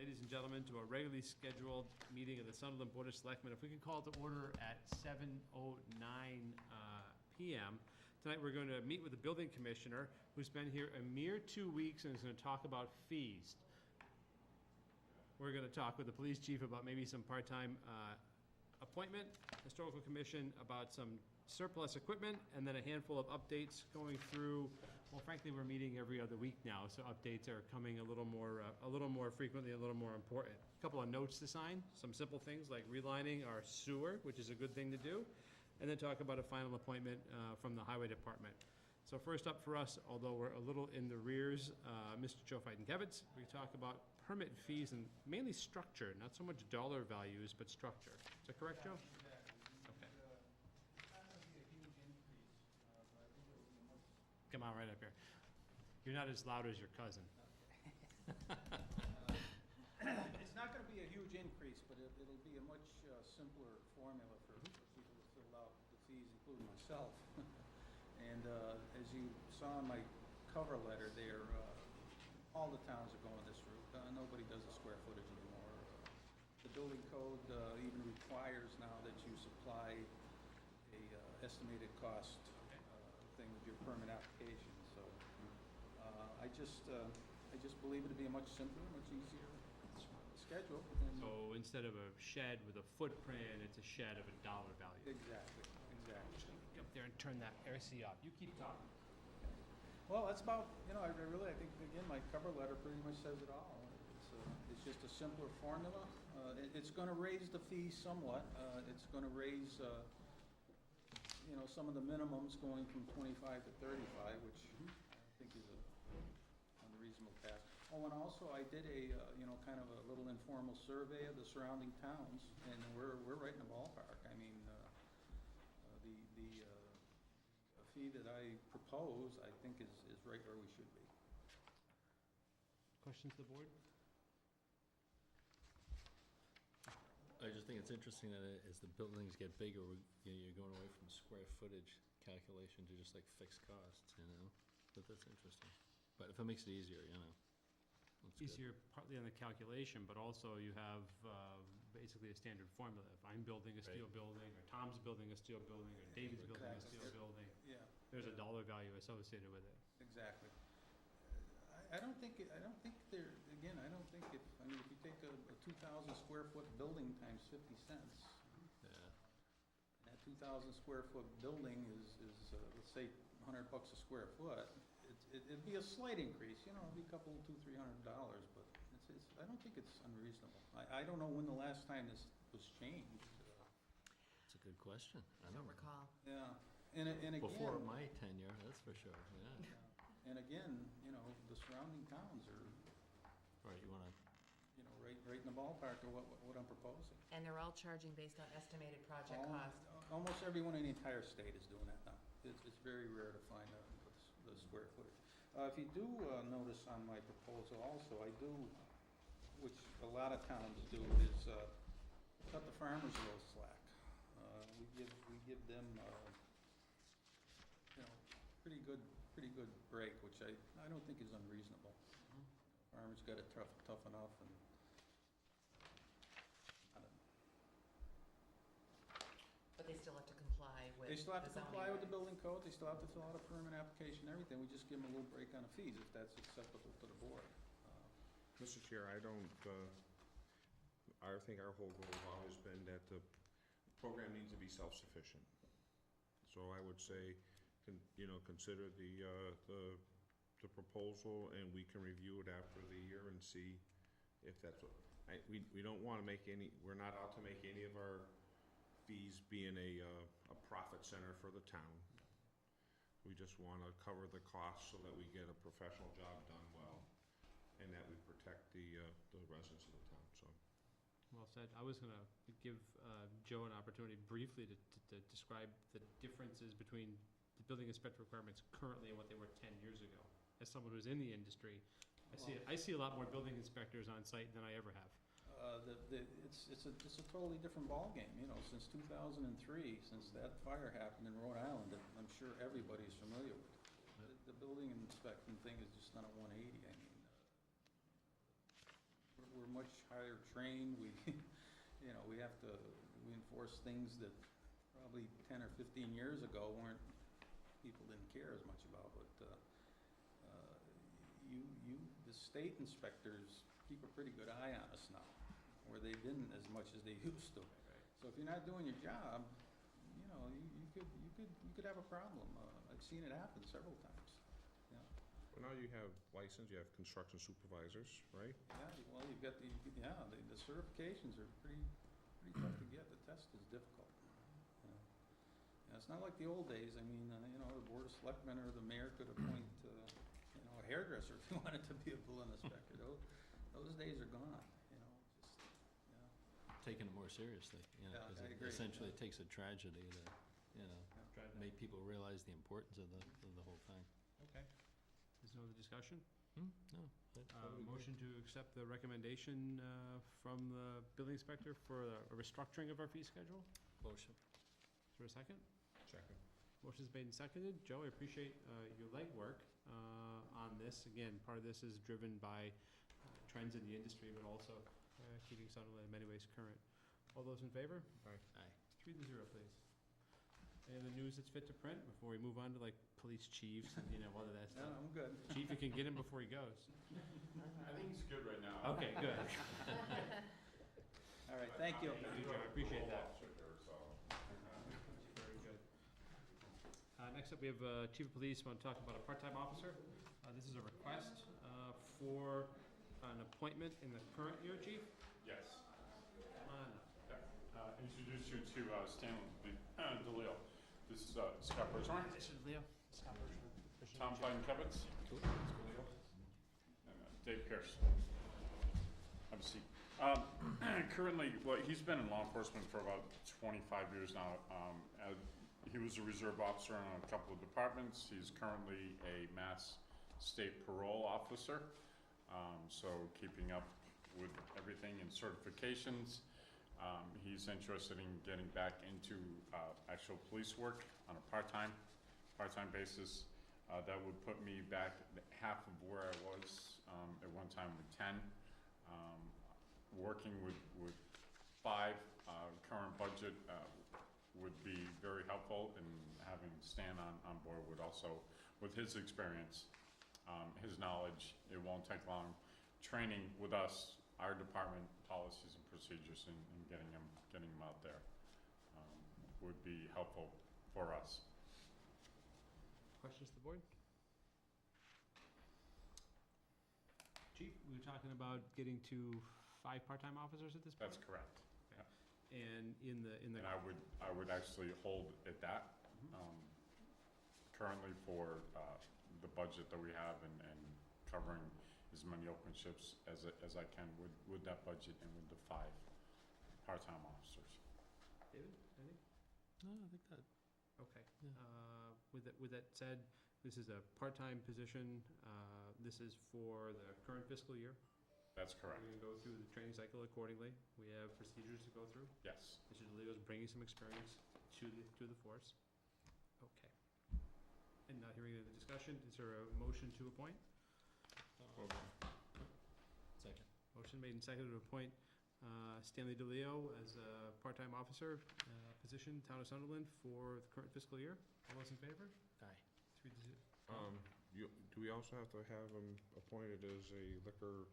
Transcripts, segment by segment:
ladies and gentlemen, to a regularly scheduled meeting of the Sunderland Board of Selectmen. If we can call it to order at 7:09 PM. Tonight, we're going to meet with the building commissioner, who's been here a mere 2 weeks and is going to talk about fees. We're going to talk with the police chief about maybe some part-time appointment, historical commission about some surplus equipment, and then a handful of updates going through. Well, frankly, we're meeting every other week now, so updates are coming a little more frequently, a little more important. A couple of notes to sign, some simple things like relining our sewer, which is a good thing to do, and then talk about a final appointment from the highway department. So first up for us, although we're a little in the rears, Mr. Joe Fighten-Kevitz, we talk about permit fees and mainly structure, not so much dollar values, but structure. Is that correct, Joe? Okay. Come on, right up here. You're not as loud as your cousin. It's not going to be a huge increase, but it'll be a much simpler formula for people to fill out the fees, including myself. And as you saw in my cover letter there, all the towns are going this route. Nobody does a square footage anymore. The building code even requires now that you supply a estimated cost thing with your permit application. So I just believe it to be a much simpler, much easier schedule. And So instead of a shed with a footprint, it's a shed of a dollar value. exactly. Get up there and turn that AC off. You keep talking. Well, that's about, I think, again, my cover letter pretty much says it all. It's just a simpler formula. It's going to raise the fees somewhat. It's going to raise, some of the minimums going from 25 to 35, which I think is a unreasonable task. Oh, and also I did a, kind of a little informal survey of the surrounding towns, and we're right in the ballpark. I mean, the fee that I propose, I think, is right where we should be. Questions to the board? I just think it's interesting that as the buildings get bigger, you're going away from square footage calculation to just like fixed costs, But that's interesting. But if it makes it easier, that's good. Easier partly on the calculation, but also you have basically a standard formula. If I'm building a steel building, or Tom's building a steel building, or David's building a steel building, Yeah. there's a dollar value associated with it. Exactly. I don't think if you take a 2,000 square foot building times 50 cents, Yeah. that 2,000 square foot building is let's say $100 a square foot, it'd be a slight increase, it'd be a couple, $200-300, but I don't think it's unreasonable. I don't know when the last time this was changed. It's a good question. I don't recall. Yeah, and again. Before my tenure, that's for sure, yeah. And again, the surrounding towns are, Right, you wanna, right in the ballpark of what I'm proposing. And they're all charging based on estimated project cost. Almost everyone in the entire state is doing that now. It's very rare to find the square footage. If you do notice on my proposal also, I do, which a lot of towns do, is cut the farmers a little slack. We give them, pretty good break, which I don't think is unreasonable. Farmers got it tough enough, and I don't know. But they still have to comply with. They still have to the zoning comply with the regs. building code, they still have to fill out a permit application, everything, we just give them a little break on the fees if that's acceptable to the board. Mr. Chair, I think our whole goal has always been that the program needs to be self-sufficient. So I would say, consider the proposal, and we can review it after the year and see if that's what, we don't want to make we're not out to make any of our fees being a profit center for the town. We just want to cover the costs so that we get a professional job done well, and that we protect the residents of the town, so. Well said. I was going to give Joe an opportunity briefly to describe the differences between the building inspector requirements currently and what they were 10 years ago. As someone who's in the industry, I see a lot more building inspectors on site than I ever have. It's a totally different ballgame, since 2003, since that fire happened in Rhode Island, that I'm sure everybody's familiar with. The building inspection thing is just not a 180. I mean, we're much higher trained, we, you know, we enforce things that probably 10 or 15 years ago people didn't care as much about, but, the state inspectors keep a pretty good eye on us now, where they didn't as much as they used to. So if you're not doing your job, you know, you could have a problem. I've seen it happen several times. Yeah. Well, now you have license, you have construction supervisors, right? Yeah, well, you've got the certifications are pretty tough to get. The test is difficult. Yeah. Yeah, it's not like the old days. I mean, you know, the Board of Selectmen or the mayor could appoint, you know, a hairdresser if he wanted to be a building inspector. Those days are gone, you know, just, yeah. Taking it more seriously, you know, Yeah, because I agree, essentially yeah. it takes a tragedy to, you know, Tried that. make people realize the importance of the whole thing. Okay. There's no other discussion? No. I would agree. Motion to accept the recommendation from the building inspector for a restructuring of our fee schedule? Motion. Is there a second? Second. Motion's made and seconded. Joe, I appreciate your legwork on this. Again, part of this is driven by trends in the industry, but also keeping Sunderland in many ways current. All those in favor? Aye. 3-0, please. Any other news that's fit to print before we move on to like police chiefs and, you know, all of that No, stuff? I'm good. Chief, you can get him before he goes. I think he's good right now. Okay, good. All right, thank you. Thank you, Joe. I appreciate that. Very Very good. Next up, we have Chief of Police, want to talk about a part-time officer. This is a request for an appointment in the current year, Chief. Yes. Come on. Introduce you to Stanley DeLeo. This is Scott Bergeron, This is Leo. Tom Kevitz, and Dave Pierce. Have a seat. Currently, well, he's been in law enforcement for about 25 years now. He was a reserve officer in a couple of departments. He's currently a Mass State Parole Officer. So keeping up with everything and certifications. He's interested in getting back into actual police work on a part-time basis. That would put me back half of where I was at one time with 10. Working with 5, current budget would be very helpful, and having Stan on board would also, with his experience, his knowledge, it won't take long. Training with us, our department policies and procedures, and getting them out there would be helpful for us. Questions to the board? Chief, we were talking about getting to 5 part-time officers at this point? That's correct. And in the. And I would actually hold at that, currently for the budget that we have, and covering as many open shifts as I can with that budget and with the 5 part-time officers. David, anything? No, I think that, Okay. Yeah. With that said, this is a part-time position. This is for the current fiscal year. That's correct. We're gonna go through the training cycle accordingly. We have procedures to go through. Yes. Mr. DeLeo's bringing some experience to the force. Okay. And not hearing any discussion, is there a motion to appoint? second. Motion made and seconded to appoint Stanley DeLeo as a part-time officer, position, Town of Sunderland, for the current fiscal year. All those in favor? Aye. 3-0. Do we also have to have him appointed as a liquor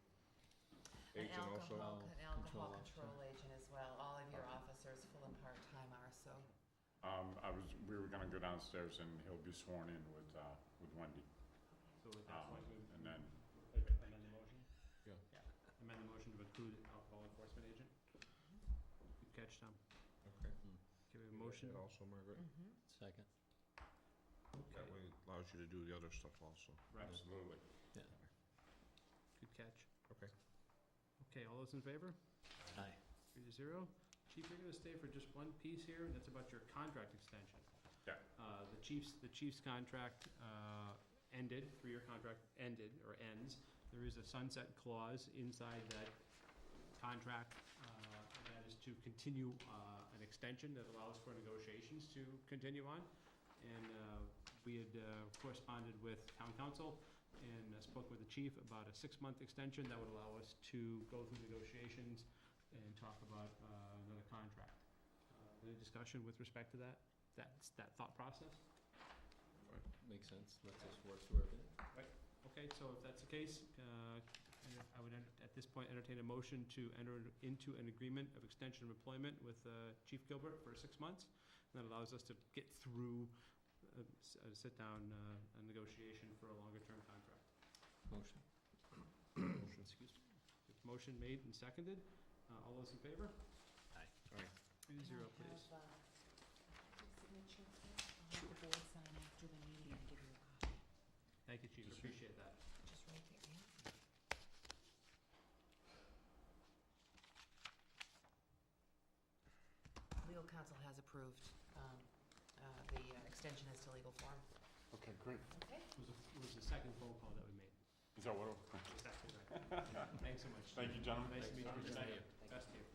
An agent also? alcohol Control control agent as well. All of your officers, full and part-time, are so. We were gonna go downstairs and he'll be sworn in with Wendy. So with that, And then, amend the motion? Yeah. Amend the motion to include alcohol enforcement agent? Good catch, Tom. Okay. Okay, we have a motion. And also, Margaret, Second. that way it allows you to do the other stuff also. Right. absolutely. Yeah. Good catch. Okay. Okay, all those in favor? Aye. 3-0. Chief, you're gonna stay for just one piece here, and that's about your contract extension. Yeah. The chief's contract ended, 3-year contract ended, or ends. There is a sunset clause inside that contract, that is to continue an extension that allows for negotiations to continue on. And we had corresponded with town council and spoke with the chief about a 6-month extension that would allow us to go through negotiations and talk about another contract. Any discussion with respect to that thought process? Makes sense, lets us work through everything. Okay, so if that's the case, I would, at this point, entertain a motion to enter into an agreement of extension of employment with Chief Gilbert for 6 months. And that allows us to get through a sit-down negotiation for a longer-term contract. Motion. Motion, excuse me. Motion made and seconded. All those in favor? Aye. 3-0, please. Signature, I'll have the board sign after the meeting and give you a copy. Thank you, Chief, appreciate that. Just right there, yeah. Legal counsel has approved the extension as to legal form. Okay, great. Okay. It was the second phone call that we made. Is that what? Exactly right. Thanks so much. Thank you, gentlemen. Nice to meet you. Thank you. Best to you.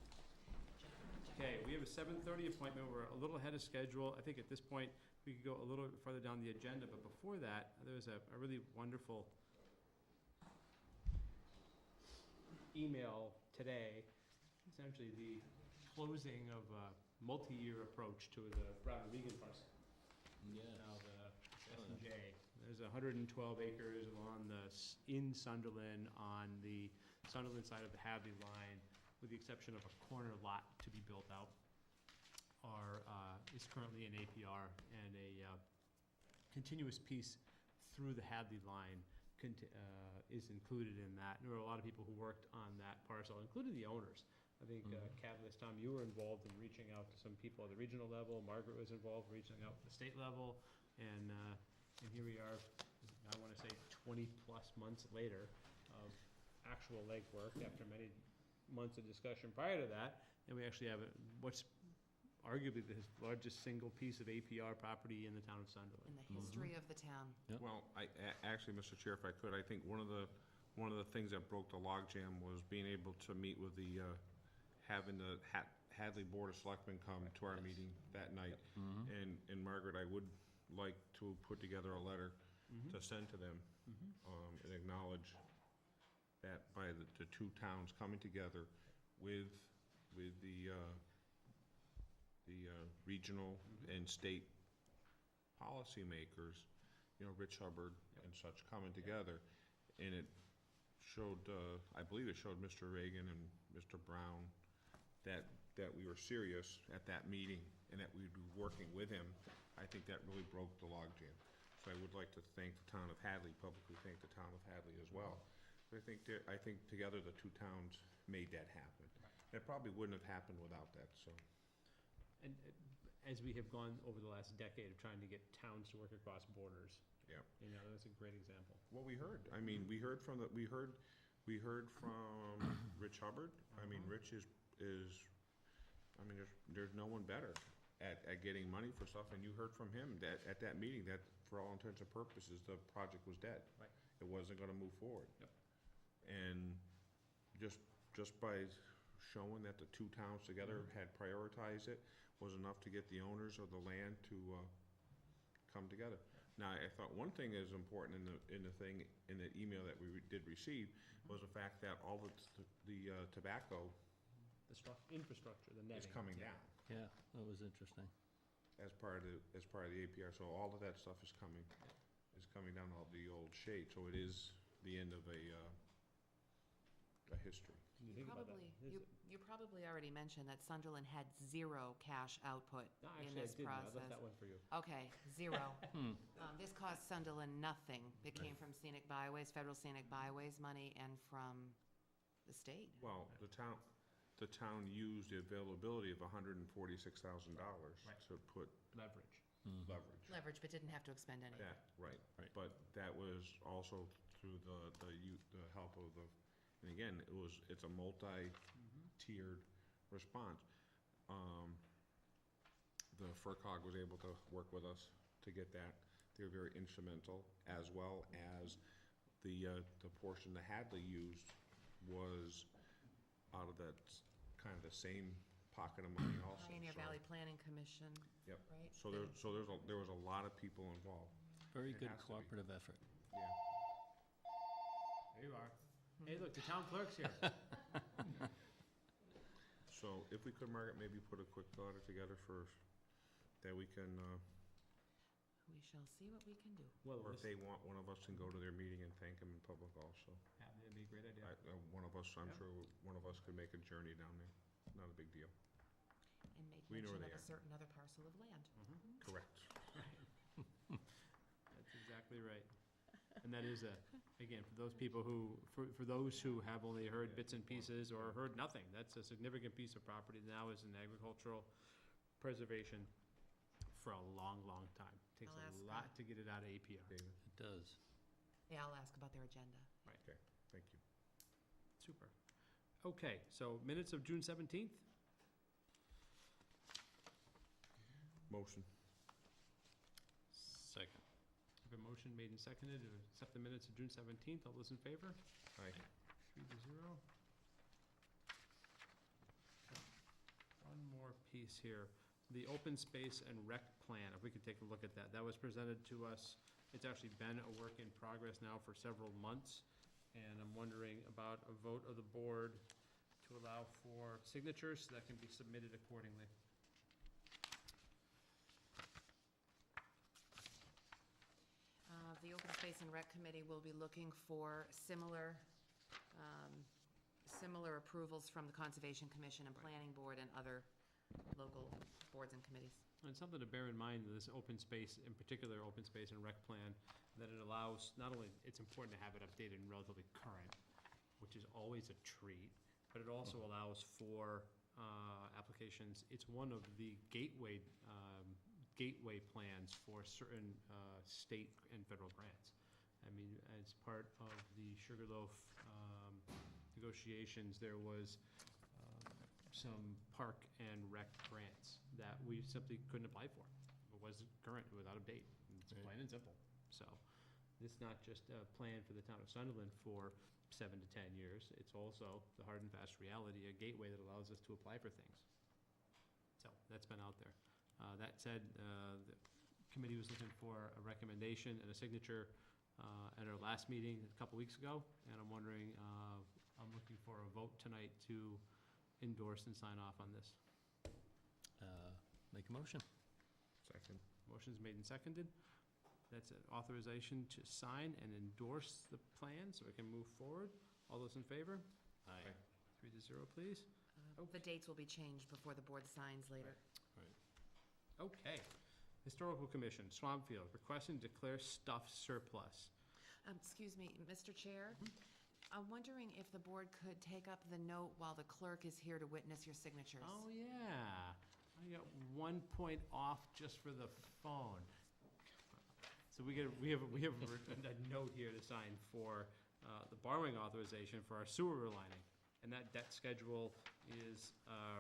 Okay, we have a 7:30 appointment. We're a little ahead of schedule. I think at this point, we could go a little further down the agenda, but before that, there was a really wonderful email today, essentially the closing of a multi-year approach to the Brown and Regan parcel. Yeah. Now, the S&J, there's 112 acres in Sunderland, on the Sunderland side of the Hadley line, with the exception of a corner lot to be built out, is currently an APR, and a continuous piece through the Hadley line is included in that. And there were a lot of people who worked on that parcel, including the owners. I think Catalyst, Tom, you were involved in reaching out to some people at the regional level. Margaret was involved in reaching out at the state level. And here we are, I want to say 20-plus months later of actual legwork after many months of discussion prior to that. And we actually have what's arguably the largest single piece of APR property in the town of Sunderland. In the history of the town. Yep. Well, actually, Mr. Chair, if I could, I think one of the things that broke the logjam was being able to meet with having the Hadley Board of Selectmen come to our meeting that night. And Margaret, I would like to put together a letter to send to them, and acknowledge that by the two towns coming together with the regional and state policymakers, Rich Hubbard and such coming together. And it showed, I believe it showed Mr. Reagan and Mr. Brown that we were serious at that meeting and that we'd be working with him. I think that really broke the logjam. So I would like to thank the town of Hadley, publicly thank the town of Hadley as well. But I think together the two towns made that happen. It probably wouldn't have happened without that, so. And as we have gone over the last decade of trying to get towns to work across borders. Yeah. That's a great example. Well, we heard from Rich Hubbard. I mean, Rich is there's no one better at getting money for stuff, and you heard from him that at that meeting that for all intents and purposes, the project was dead. Right. It wasn't gonna move forward. Yep. And just by showing that the two towns together had prioritized it was enough to get the owners of the land to come together. Now, I thought one thing is important in the email that we did receive was the fact that all the tobacco The infrastructure, the netting. is coming Yeah. down Yeah, that was interesting. as part of the APR. So all of that stuff is coming down all the old shade. So it is the end of a history. When you think about that, You probably already mentioned that Sunderland had zero cash output No, in actually, I this didn't. I process. left that one for you. Okay, zero. This cost Sunderland nothing. It came from scenic byways, federal scenic byways money, and from the state. Well, the town used the availability of $146,000 Right. to put Leverage. leverage. Leverage, but didn't have to expend any. That, right. Right. But that was also through the help of and again, it's a multi-tiered response. The FERCog was able to work with us to get that. They were very instrumental, as well as the portion that Hadley used was out of that kind of the same pocket of money also. Pioneer So- Valley Planning Commission, Yep. right? So there was a lot of people involved. Very It good has to be. cooperative effort. Yeah. There you are. Hey, look, the town clerk's here. So if we could, Margaret, maybe put a quick order together for, that we can, We shall see what we can do. Well, or if this, they want, one of us can go to their meeting and thank them in public also. yeah, that'd be a great idea. One of us, I'm Yeah. sure, one of us could make a journey down there. Not a big deal. And make We know mention where of they a are. certain other parcel of land. Mhm. Correct. That's exactly right. And that is again, for those people who, for those who have only heard bits and pieces or heard nothing, that's a significant piece of property now is in agricultural preservation for a long, long time. Takes I'll a ask, lot to get it out of APR. David, It does. Yeah, I'll ask about their agenda. thank you. Super. Okay, so minutes of June 17th? Motion. Second. Have a motion made and seconded to accept the minutes of June 17th. All those in favor? Aye. 3-0. One more piece here. The open space and rec plan, if we could take a look at that. That was presented to us. It's actually been a work in progress now for several months. And I'm wondering about a vote of the board to allow for signatures that can be submitted accordingly. The Open Space and Rec Committee will be looking for similar approvals from the Conservation Commission and Planning Board and other local boards and committees. And something to bear in mind, this open space, in particular, open space and rec plan, that it allows, not only, it's important to have it updated and relatively current, which is always a treat, but it also allows for applications. It's one of the gateway plans for certain state and federal grants. I mean, as part of the Sugarloaf negotiations, there was some park and rec grants that we simply couldn't apply for. It wasn't current, it was out of date. It's Right. plain and simple. So it's not just a plan for the town of Sunderland for 7 to 10 years. It's also the hard and fast reality, a gateway that allows us to apply for things. So that's been out there. That said, the committee was looking for a recommendation and a signature at our last meeting a couple weeks ago, and I'm wondering, I'm looking for a vote tonight to endorse and sign off on this. Make a motion. Second. Motion's made and seconded. That's an authorization to sign and endorse the plan so it can move forward. All those in favor? Aye. 3-0, please. The dates will be changed before the board signs later. Okay. Historical Commission, Swampfield, requesting to declare stuff surplus. Excuse me, Mr. Chair, I'm wondering if the board could take up the note while the clerk is here to witness your signatures. Oh, yeah. I got 1 point off just for the phone. So we have a note here to sign for the borrowing authorization for our sewer relining. And that debt schedule is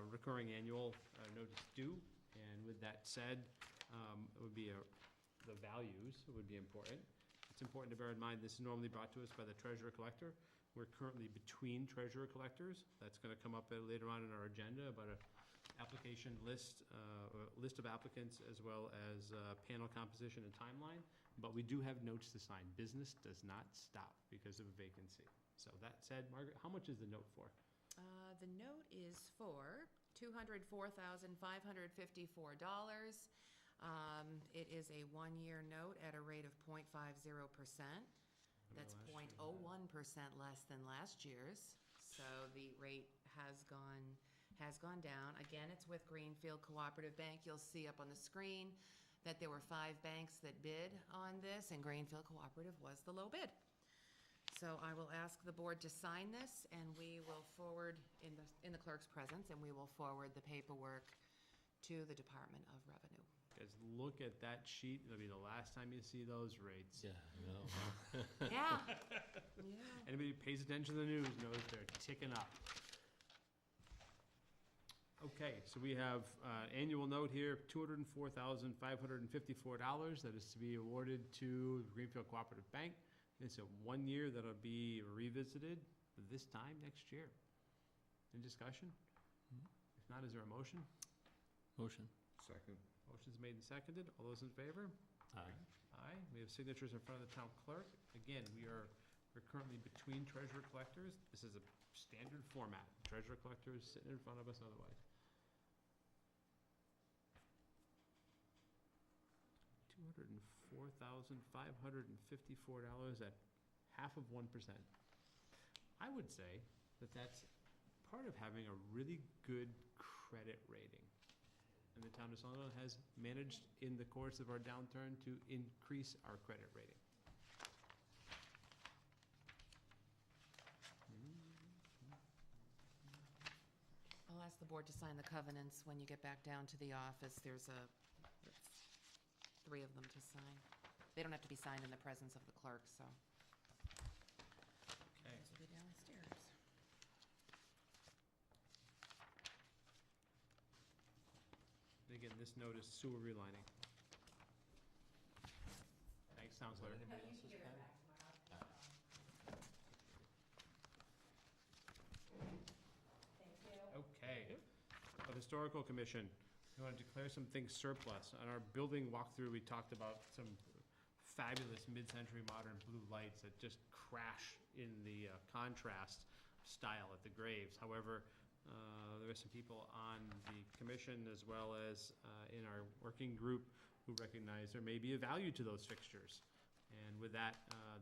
recurring annual notice due. And with that said, it would be the values would be important. It's important to bear in mind, this is normally brought to us by the treasurer collector. We're currently between treasurer collectors. That's gonna come up later on in our agenda about a application list, or list of applicants, as well as panel composition and timeline. But we do have notes to sign. Business does not stop because of a vacancy. So that said, Margaret, how much is the note for? The note is for $204,554. It is a one-year note at a rate of 0.50%. That's 0.01% less than last year's. So the rate has gone down. Again, it's with Greenfield Cooperative Bank. You'll see up on the screen that there were 5 banks that bid on this, and Greenfield Cooperative was the low bid. So I will ask the board to sign this, and we will forward, in the clerk's presence, and we will forward the paperwork to the Department of Revenue. Guys, look at that sheet. It'll be the last time you see those rates. Yeah, no. Yeah, yeah. Anybody who pays attention to the news knows they're ticking up. Okay, so we have annual note here, $204,554 that is to be awarded to Greenfield Cooperative Bank. It's a 1 year that'll be revisited this time next year. Any discussion? If not, is there a motion? Motion. Second. Motion's made and seconded. All those in favor? Aye. Aye. We have signatures in front of the town clerk. Again, we're are currently between treasurer collectors. This is a standard format. Treasurer collector is sitting in front of us otherwise. $204,554 at half of 1%. I would say that that's part of having a really good credit rating. And the town of Sunderland has managed in the course of our downturn to increase our credit rating. I'll ask the board to sign the covenants when you get back down to the office. There's 3 of them to sign. They don't have to be signed in the presence of the clerk, so. Okay. Those will be downstairs. And again, this note is sewer relining. Thanks, Town Clerk. Anybody else's pen? Okay. The Historical Commission, we want to declare some things surplus. On our building walkthrough, we talked about some fabulous mid-century modern blue lights that just crash in the contrast style at the graves. However, there are some people on the commission as well as in our working group who recognize there may be a value to those fixtures. And with that,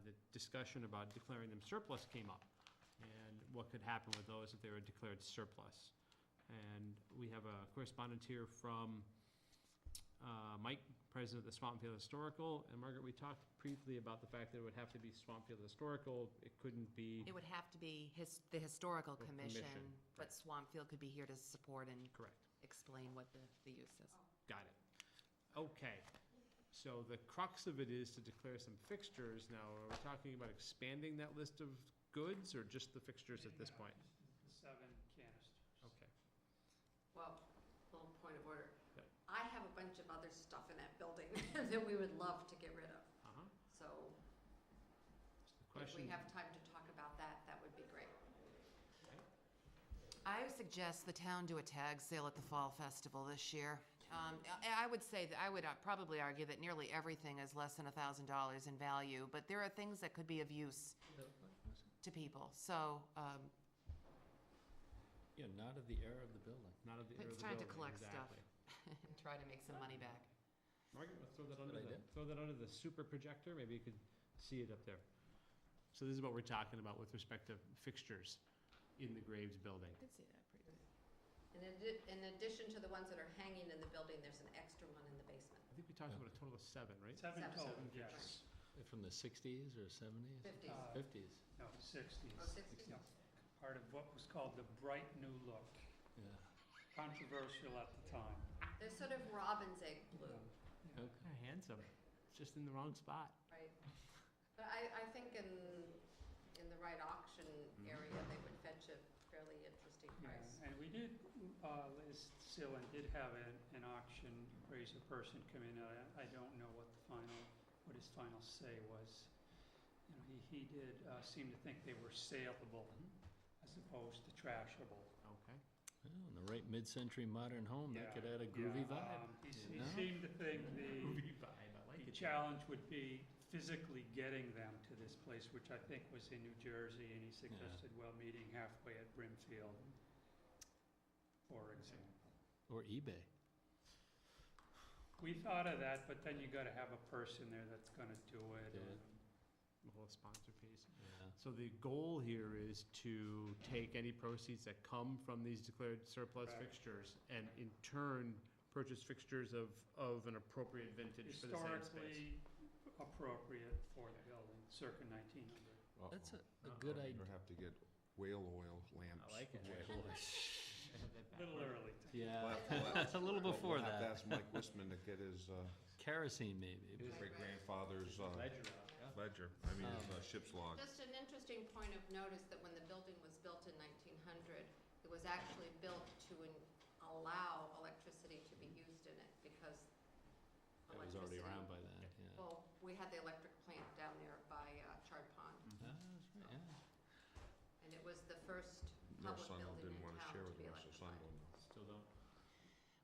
the discussion about declaring them surplus came up, and what could happen with those if they were declared surplus. And we have a correspondence here from Mike, president of the Swampfield Historical, and Margaret, we talked briefly about the fact that it would have to be Swampfield Historical, it couldn't be. It would have to be the Historical The Commission, commission, but Swampfield could be here to support and Correct. explain what the use is. Got it. Okay, so the crux of it is to declare some fixtures. Now, are we talking about expanding that list of goods, or just the fixtures at this point? The 7 canisters. Okay. Well, little point of order. Yeah. I have a bunch of other stuff in that building that we would love to get rid of. Uh-huh. So The if question. we have time to talk about that, that would be great. I would suggest the town do a tag sale at the Fall Festival this year. I would say that I would probably argue that nearly everything is less than $1,000 in value, but there are things that could be of use to people. So Yeah, not of the era of the building. Not of the era of it's the time to building, collect stuff exactly. and try to make some money back. Margaret, let's throw that under Good the, idea. throw that under the super projector, maybe you could see it up there. So this is what we're talking about with respect to fixtures in the Graves building. I could see that pretty good. In addition to the ones that are hanging in the building, there's an extra one in the basement. I think we talked about a total of 7, right? 7 Seven. total, Seven yes. They're from the 60s or 70s? 50s. 50s, No, 60s. Oh, 60s? Yeah. Part of what was called the bright new look. yeah. Controversial at the time. They're sort of robin's egg blue, Okay. They're handsome, just in the wrong spot. right? But I think in the right auction area, they would fetch a fairly interesting Yeah, price. and we did, Liz Sillen did have an auction appraiser person come in. I don't know what his final say was. You know, he did seem to think they were saleable as opposed to trashable. Okay. Well, in the right mid-century modern home, that Yeah, could add a groovy yeah, vibe. He you know? seemed to think Movie vibe, I like the it. challenge would be physically getting them to this place, which I think was in New Jersey, and he suggested, well, meeting halfway at Brimfield, for example. Or eBay. We thought of that, but then you gotta have a person there that's gonna do it. Yeah. The whole sponsor piece. Yeah. So the goal here is to take any proceeds that come from these declared surplus Right. fixtures and in turn purchase fixtures of an appropriate vintage for the same space. Historically appropriate for the building, circa 1900. That's a good idea. Or have to get whale oil lamps. I like it. Whale oil. I have that A little backward. early. Yeah, We'll a little before We'll have to that. ask Mike Wisman to get his Kerosene, maybe. great-grandfather's Ledger out, yeah. ledger, his ship's log. Just an interesting point of note is that when the building was built in 1900, it was actually built to allow electricity to be used in it because That was already around by then, yeah. Well, we had the electric plant down there by Chard Pond, Ah, that's right, yeah. and it was the first North public Sunderland building didn't in want to town share to with be the rest of electrified. Sunderland. Still don't.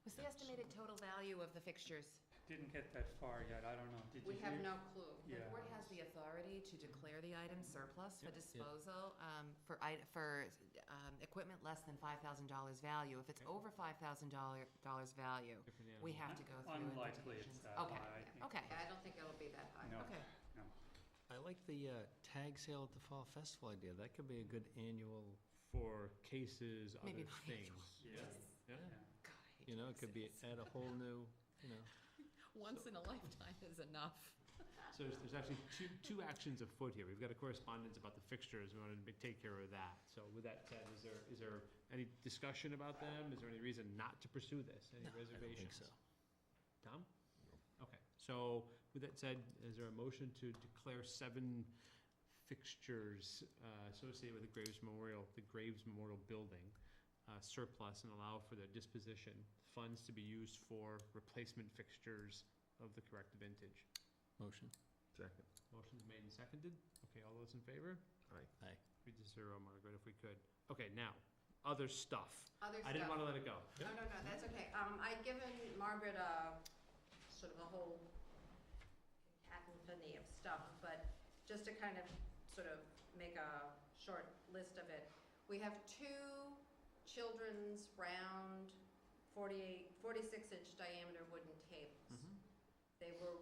What's the estimated total value of the fixtures? didn't get that far yet, I don't know, did you We have hear? no clue. The Yeah. board has the authority to declare the item surplus for Yep. disposal, for equipment less than $5,000 value. If it's Okay. over $5,000 value, Different we animal. have to go through Unlikely it's invitations. that Okay, high, I think. okay, Yeah, I don't think it'll be that high. No. okay. No. I like the tag sale at the Fall Festival idea. That could be a good annual, For cases, other Maybe not things. Yeah. Yeah. Yeah. God, I hate you know, it could be, cases. add a whole new, you know. Once in a lifetime is enough. So there's actually two actions afoot here. We've got a correspondence about the fixtures. We wanted to take care of that. So with that said, is there any discussion about them? Is there any reason not to pursue this? Any No, I don't think reservations? so. Tom? Okay, so with that said, is there a motion to declare 7 fixtures associated with the Graves Memorial Building surplus and allow for their disposition, funds to be used for replacement fixtures of the correct vintage? Motion. Second. Motion's made and seconded. Okay, all those in favor? Aye. 3-0, Margaret, if we could. Okay, now, other stuff. Other I didn't stuff. want to let it go. No, that's okay. I'd given Margaret sort of a whole cacophony of stuff, but just to kind of sort of make a short list of it, we have 2 children's round 46-inch diameter wooden tables. Mhm. They were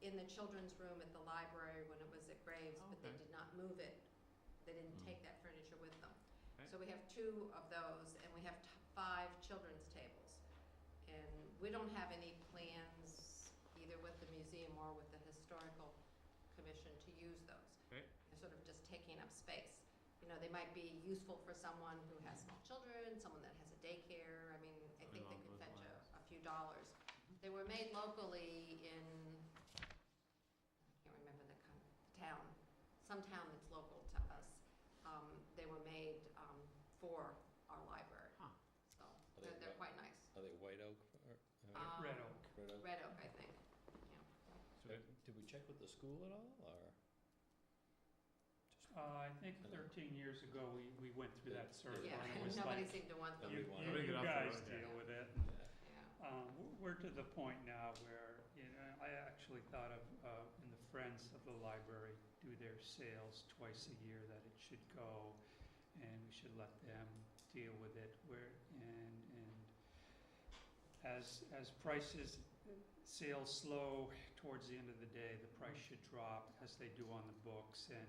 in the children's room at the library when it was at Graves, Oh, but they okay. did not move it. They didn't Mm. take that furniture with them. Okay. So we have 2 of those, and we have 5 children's tables. And we don't have any plans, either with the museum or with the historical commission, to use those. Okay. They're sort of just taking up space. You know, they might be useful for someone who has small children, someone that has a daycare. I mean, I think they Along could those fetch lines. a few dollars. They were made locally in, I can't remember the town, some town that's local to us. They were made for our library. Huh. So they they're quite nice. Are they white oak or? Red oak. Red oak? Red oak, I think. Yeah. Did we check with the school at all, or? I think 13 years ago, we went through that survey. Yeah, and it was nobody like, seemed to want them. Nobody you wanted Nobody you got off the guys road, yeah. deal with it. Yeah. We're to the point now where, you know, I actually thought of, in the Friends of the Library do their sales twice a year, that it should go, and we should let them deal with it, and as prices, sales slow towards the end of the day, the price should drop as they do on the books, and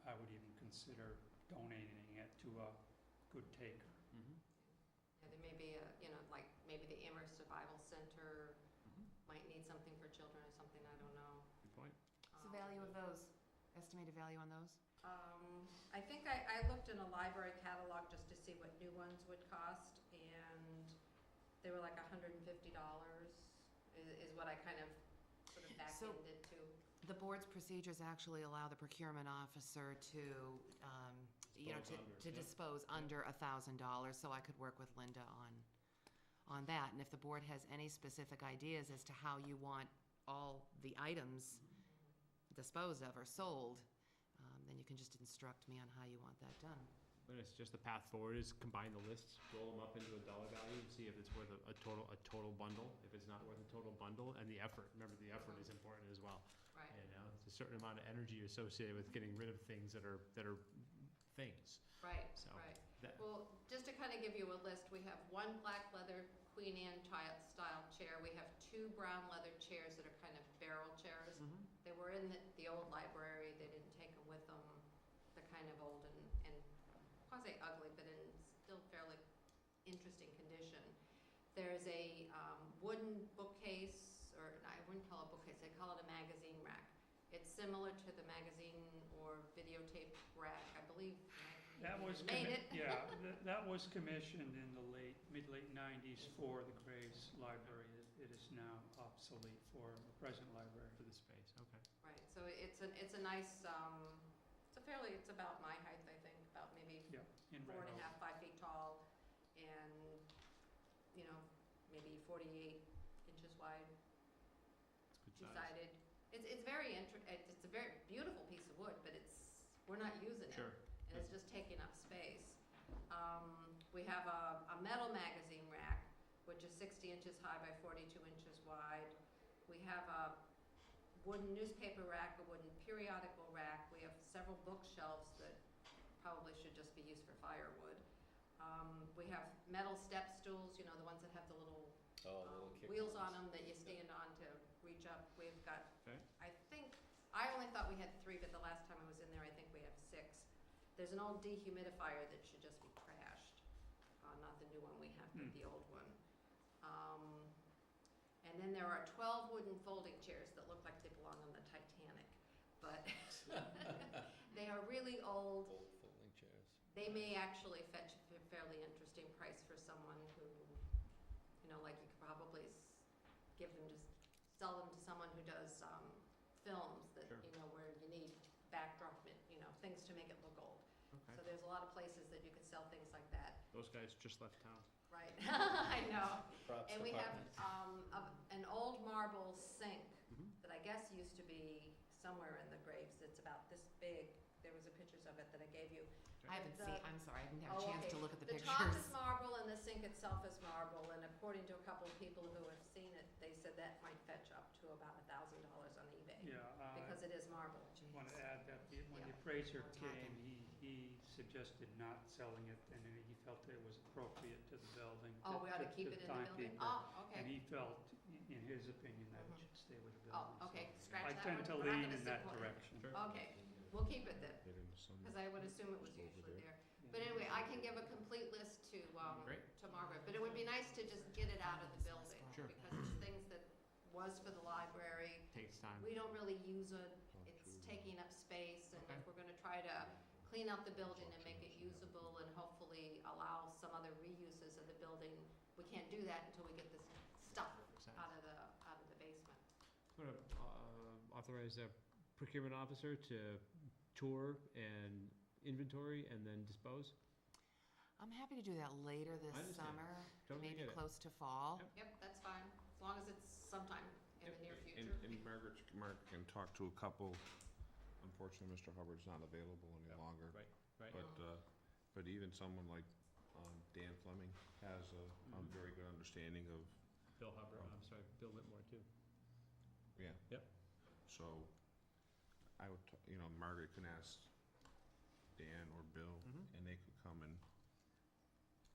I would even consider donating it to a good taker. Mhm. Yeah, there may be you know, like maybe the Amherst Survival Center Mhm. might need something for children or something, I don't know. Good point. What's the value of those? Estimated value on those? I think I looked in a library catalog just to see what new ones would cost, and they were like $150 is what I kind of sort of So- back-ended to. The board's procedures actually allow the procurement officer to, you know, Dispose under, to yeah. dispose under $1,000, so I could work with Linda on that. And if the board has any specific ideas as to how you want all the items disposed of or sold, then you can just instruct me on how you want that done. But it's just the path forward is combine the lists, roll them up into a dollar value, and see if it's worth a total bundle. If it's not worth a total bundle, and the effort, remember the effort is important as well. Right. You know, it's a certain amount of energy associated with getting rid of things that are things. Right, So, right. that- Well, just to kind of give you a list, we have 1 black leather Queen Anne style chair. We have 2 brown leather chairs that are kind of barrel chairs. Mhm. They were in the old library. They didn't take them with them. They're kind of old and quasi-ugly, but in still fairly interesting condition. There's a wooden bookcase, or I wouldn't call it a bookcase, I call it a magazine rack. It's similar to the magazine or videotape rack, I believe. That was, Made it. yeah, that was commissioned in the mid-late 90s for the Graves Library. It is now obsolete for the present library. For the space, okay. Right, so it's a nice, it's about my height, I think, about maybe Yeah, in Red 4.5, Oak. 5 feet tall, and, you know, maybe 48 inches wide, It's good size. two-sided. It's very it's a very beautiful piece of wood, but we're not using it. Sure. And it's just taking up space. We have a metal magazine rack, which is 60 inches high by 42 inches wide. have a wooden newspaper rack, a wooden periodical rack. We have several bookshelves that probably should just be used for firewood. We have metal step stools, you know, the ones that have the little wheels on them that you stand on to reach up. We've got, Okay. I only thought we had 3, but the last time I was in there, I think we have 6. There's an old dehumidifier that should just be trashed, not the new one we have, but the old one. And then there are 12 wooden folding chairs that look like they belong on the Titanic, but they are really old. Old folding chairs. They may actually fetch a fairly interesting price for someone who, you know, like you could probably sell them to someone who does films that, Sure. you know, where you need backdrop, you know, things to make it look old. Okay. So there's a lot of places that you could sell things like that, Those guys just left town. right? I know. Props And we have department. an old marble sink Mhm. that I guess used to be somewhere in the graves. It's about this big. There was a pictures of it that I gave you. I haven't The- seen, I'm sorry, I didn't have a Oh, chance okay. to look at the The top is pictures. marble and the sink itself is marble, and according to a couple of people who have seen it, they said that might fetch up to about $1,000 on eBay, Yeah, because it is marble. I want to add that when the Yeah. appraiser We're talking. came, he suggested not selling it, and he felt that it was appropriate to the building. Oh, we ought to keep it in the building? Oh, And okay. he felt, in his opinion, that it Mhm. should stay with the Oh, building. okay, so scratch I that tend one. to We're not lean gonna in that support it. direction. Sure. Okay, we'll keep it then, Get into some- because I would assume it was Over usually there. there. But anyway, I can give a complete list to Great. Margaret, but it would be nice to just get it out of the building. Sure. Because it's things that was for the library. Takes time. We don't really use it. Oh, It's true. taking up space, and Okay. if we're gonna try to clean up the building and make it usable and hopefully allow some other reuses of the building, we can't do that until we get this stuff out of the basement. I'm going to authorize a procurement officer to tour and inventory and then dispose. I'm happy to do that later this understand. summer, Totally maybe get it. close to fall. Yep. Yep, that's fine, as long as it's sometime in the near And future. Mark can talk to a couple. Unfortunately, Mr. Hubbard's not available any Yep. longer. Right. But even someone like Dan Fleming has a Mhm. very good understanding of, Bill Hubbard, I'm sorry, Bill Whitmore too. yeah. Yep. So I would, Margaret can ask Dan or Bill, Mhm. and they could come and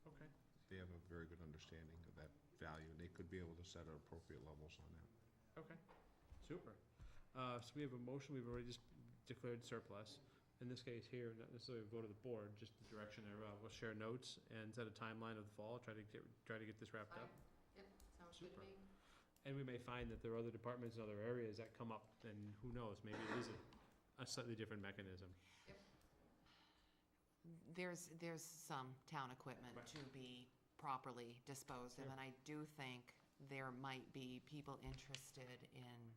Okay. they have a very good understanding of that value. They could be able to set at appropriate levels on that. Okay, super. So we have a motion, we've already just declared surplus. In this case here, not necessarily a vote of the board, just the direction thereof. We'll share notes and set a timeline of the fall, try to get this wrapped Fine. up. Yep, sounds good to Super. me. And we may find that there are other departments in other areas that come up, and who knows, maybe it is a slightly different mechanism. There's some town equipment Right. to be properly disposed of, Sure. and I do think there might be people interested in,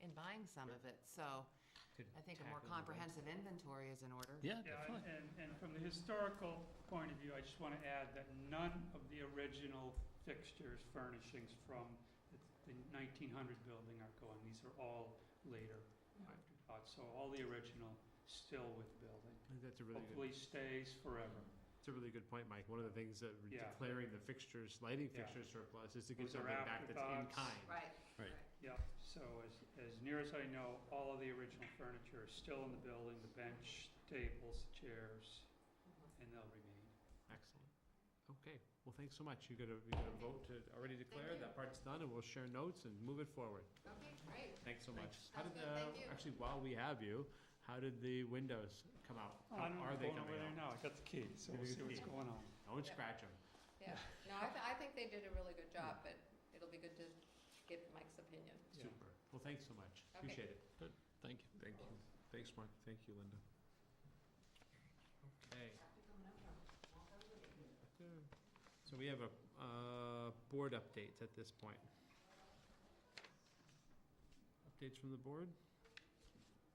in buying some of it. So Could I think a tackle more the comprehensive inventory is in order. Yeah, Yeah, definitely. and from the historical point of view, I just want to add that none of the original fixtures, furnishings from the 1900 building are going. These are all later afterthought, so all the original still with the building. I think that's a really good, Hopefully stays forever. it's a really good point, Mike. One of the things that we're Yeah. declaring the fixtures, lighting Yeah. fixtures surplus is to give Those are something back that's in afterthoughts. kind. Right. Right. Yeah, so as near as I know, all of the original furniture is still in the building, the bench, tables, chairs, and they'll remain. Excellent. Okay, well, thanks so much. You got a vote to already declare, you. that part's done, and we'll share notes and move it forward. Okay, great. Thanks so much. Thanks. How Sounds did, good, thank you. actually, while we have you, how did the windows come out? Oh, How I'm are they going coming over there out? now, I got the key, so You we'll got see the what's key. going on. Don't Yeah. scratch them. Yeah, no, I think they did a really good job, but it'll be good to get Mike's opinion. Yeah. Super. Well, thanks so much. Okay. Appreciate it. Thank you. Thank you. Thanks, Mark. Thank you, Linda. Okay. So we have a board updates at this point. Updates from the board?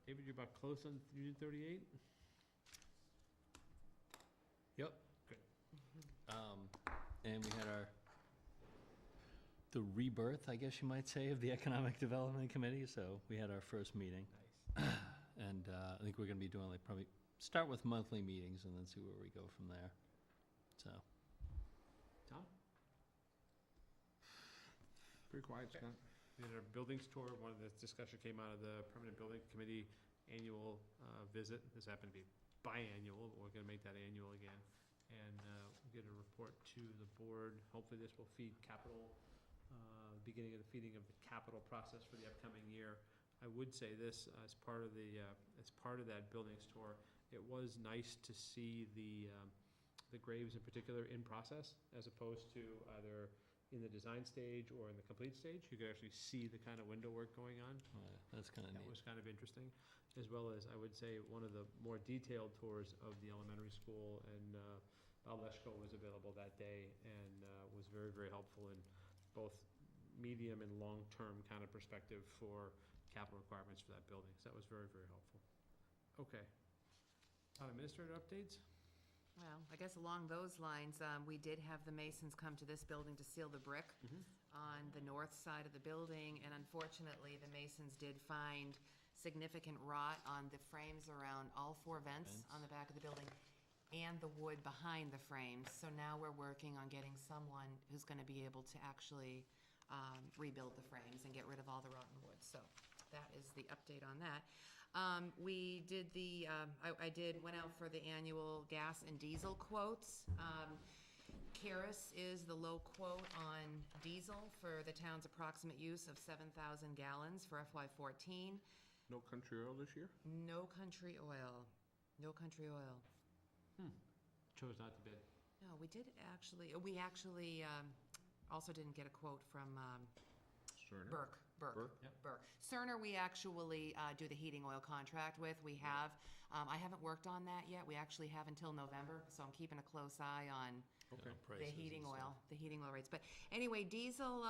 David, you're about close on Union 38? Yep. Good. And we had the rebirth, I guess you might say, of the Economic Development Committee, so we had our first meeting. Nice. And I think we're gonna be doing probably start with monthly meetings and then see where we go from there. So, Tom? Pretty quiet, Scott. We did our buildings tour. One of the discussion came out of the Permanent Building Committee annual visit. This happened to be biannual, but we're gonna make that annual again. And we'll get a report to the board. Hopefully this will feed capital, beginning of the feeding of the capital process for the upcoming year. I would say this, as part of that buildings tour, it was nice to see the graves in particular in process, as opposed to either in the design stage or in the complete stage. You could actually see the kind of window work going on. Oh, yeah, that's kind of That neat. was kind of interesting, as well as, I would say, one of the more detailed tours of the elementary school, and Bob Leschko was available that day, and was very, very helpful in both medium and long-term kind of perspective for capital requirements for that building. So that was very, very helpful. Okay. Town administrator updates? Well, I guess along those lines, we did have the masons come to this building to seal the brick on the north side of the building, and unfortunately, the masons did find significant rot on the frames around all 4 vents on the back of the building and the wood behind the frames. So now we're working on getting someone who's gonna be able to actually rebuild the frames and get rid of all the rotten wood. So that is the update on that. We did went out for the annual gas and diesel quotes. Caris is the low quote on diesel for the town's approximate use of 7,000 gallons for FY14. No country oil this year? No country oil. No country oil. Chose not to bid. No, we actually also didn't get a quote from Cerner? Burke. Yep. Burke. Cerner, we actually do the heating oil contract with. We have, I haven't worked on that yet. We actually have until November, so I'm keeping a close eye on Okay. the heating oil rates. But anyway, diesel,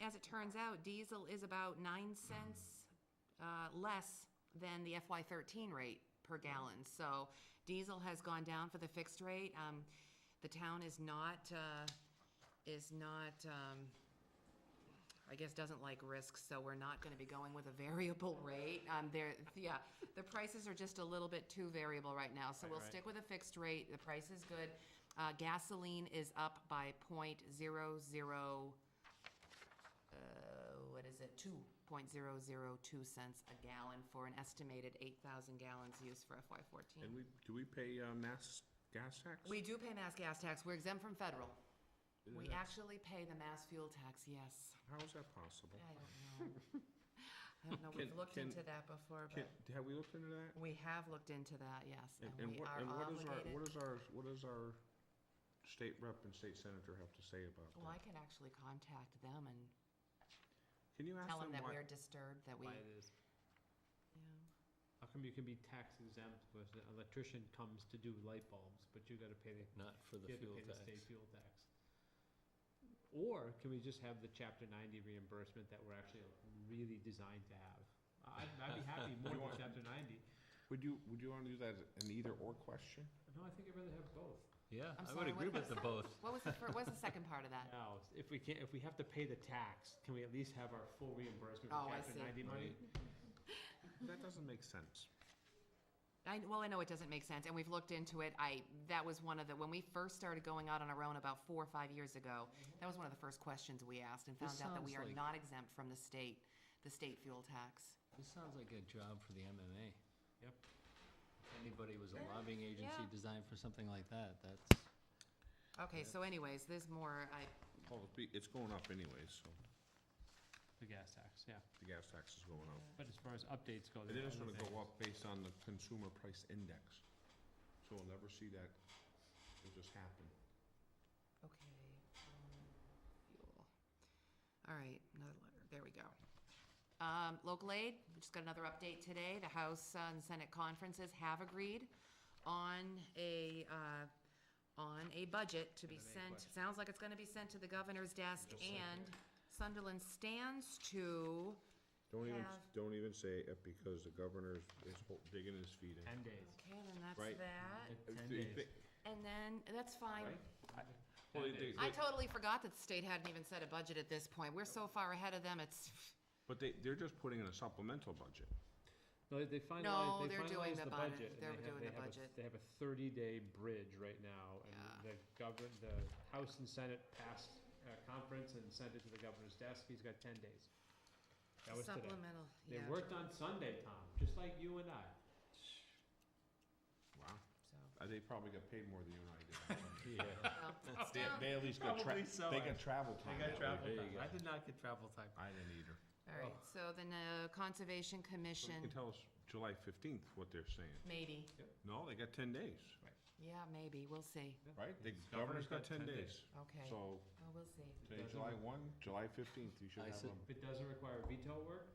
as it turns out, diesel is about 9 cents less than the FY13 rate per gallon. So diesel has gone down for the fixed rate. The town is not, I guess, doesn't like risks, so we're not gonna be going with a variable rate. The prices are just a little bit too variable right now, so we'll Right. stick with a fixed rate. The price is good. Gasoline is up by 0.00, what is it, 2.002 cents a gallon for an estimated 8,000 gallons used for FY14. And do we pay mass gas tax? We do pay mass gas tax. We're exempt from federal. Is We that- actually pay the mass fuel tax, yes. How is that possible? I don't know. I don't know, we've Can- looked can- into that before, Can- but Have we looked into that? we have looked into that, yes, and we what- are and what is our- obligated. What does our state rep and state senator have to say about Well, I that? can actually contact them and Can you ask tell them them that why? we're disturbed, that we, Why it is. yeah. How come you can be tax exempt, but the electrician comes to do light bulbs, but you gotta pay Not for the you have to fuel pay the tax. state fuel tax? Or can we just have the Chapter 90 reimbursement that we're actually really designed to have? I'd be happy more You than want- Chapter 90. Would you want to do that as an either-or question? No, I think I'd rather have both. Yeah, I'm I would sorry, agree what with the both. What was the second part of that? Now, if we have to pay the tax, can we at least have our full reimbursement Oh, for I Chapter see. 90 money? That doesn't make sense. I know it doesn't make sense, and we've looked into it. That was one of the, when we first started going out on our own about 4 or 5 years ago, that was one of the first questions we asked, and This found out that we sounds are like- not exempt from the state fuel tax. This sounds like a job for the MMA. Yep. If anybody was a lobbying agency Yeah. designed for something like that, that's, Okay, so anyways, there's more, Oh, it's going up anyways, so The gas tax, yeah. the gas tax is going up. But as far as updates go, And then it's other gonna go things. up based on the consumer price index. So we'll never see that, it'll just happen. okay, fuel. All right, another letter, there we go. Local aid, we just got another update today. The House and Senate conferences have agreed on a budget to be Got an A sent, question. sounds like it's gonna be sent to the governor's desk, Just like and Sunderland stands to have- Don't even say it, because the governor is digging his feet in. 10 days. Okay, then that's Right. that. 10 Do you days. think- And then, that's fine. Right? Well, 10 they- days. I totally forgot that the state hadn't even set a budget at this point. We're so far ahead of them, it's, But they're just putting in a supplemental budget. No, they finalized, No, they they're doing finalized the the budget. budget. and They're they have- doing they the have a- budget. They have a 30-day bridge right now, and Yeah. the House and Senate passed a conference and sent it to the governor's desk. He's got 10 days. That was today. Supplemental, They yeah. worked on Sunday, Tom, just like you and I. Wow. So, They probably got paid more than you and I did. well, still, They at least got Probably so, they got travel I time. got that way. travel there time. you go. I did not get travel time. I didn't either. all right, so then Conservation So Commission, you can tell us July 15th what they're saying. maybe, No, they got 10 days, yeah, maybe, we'll see, right? The Governor's governor's got got 10 10 days. okay, So well, we'll see. today, Doesn't- July 1, July 15th, you should I have said- them. If it doesn't require veto work,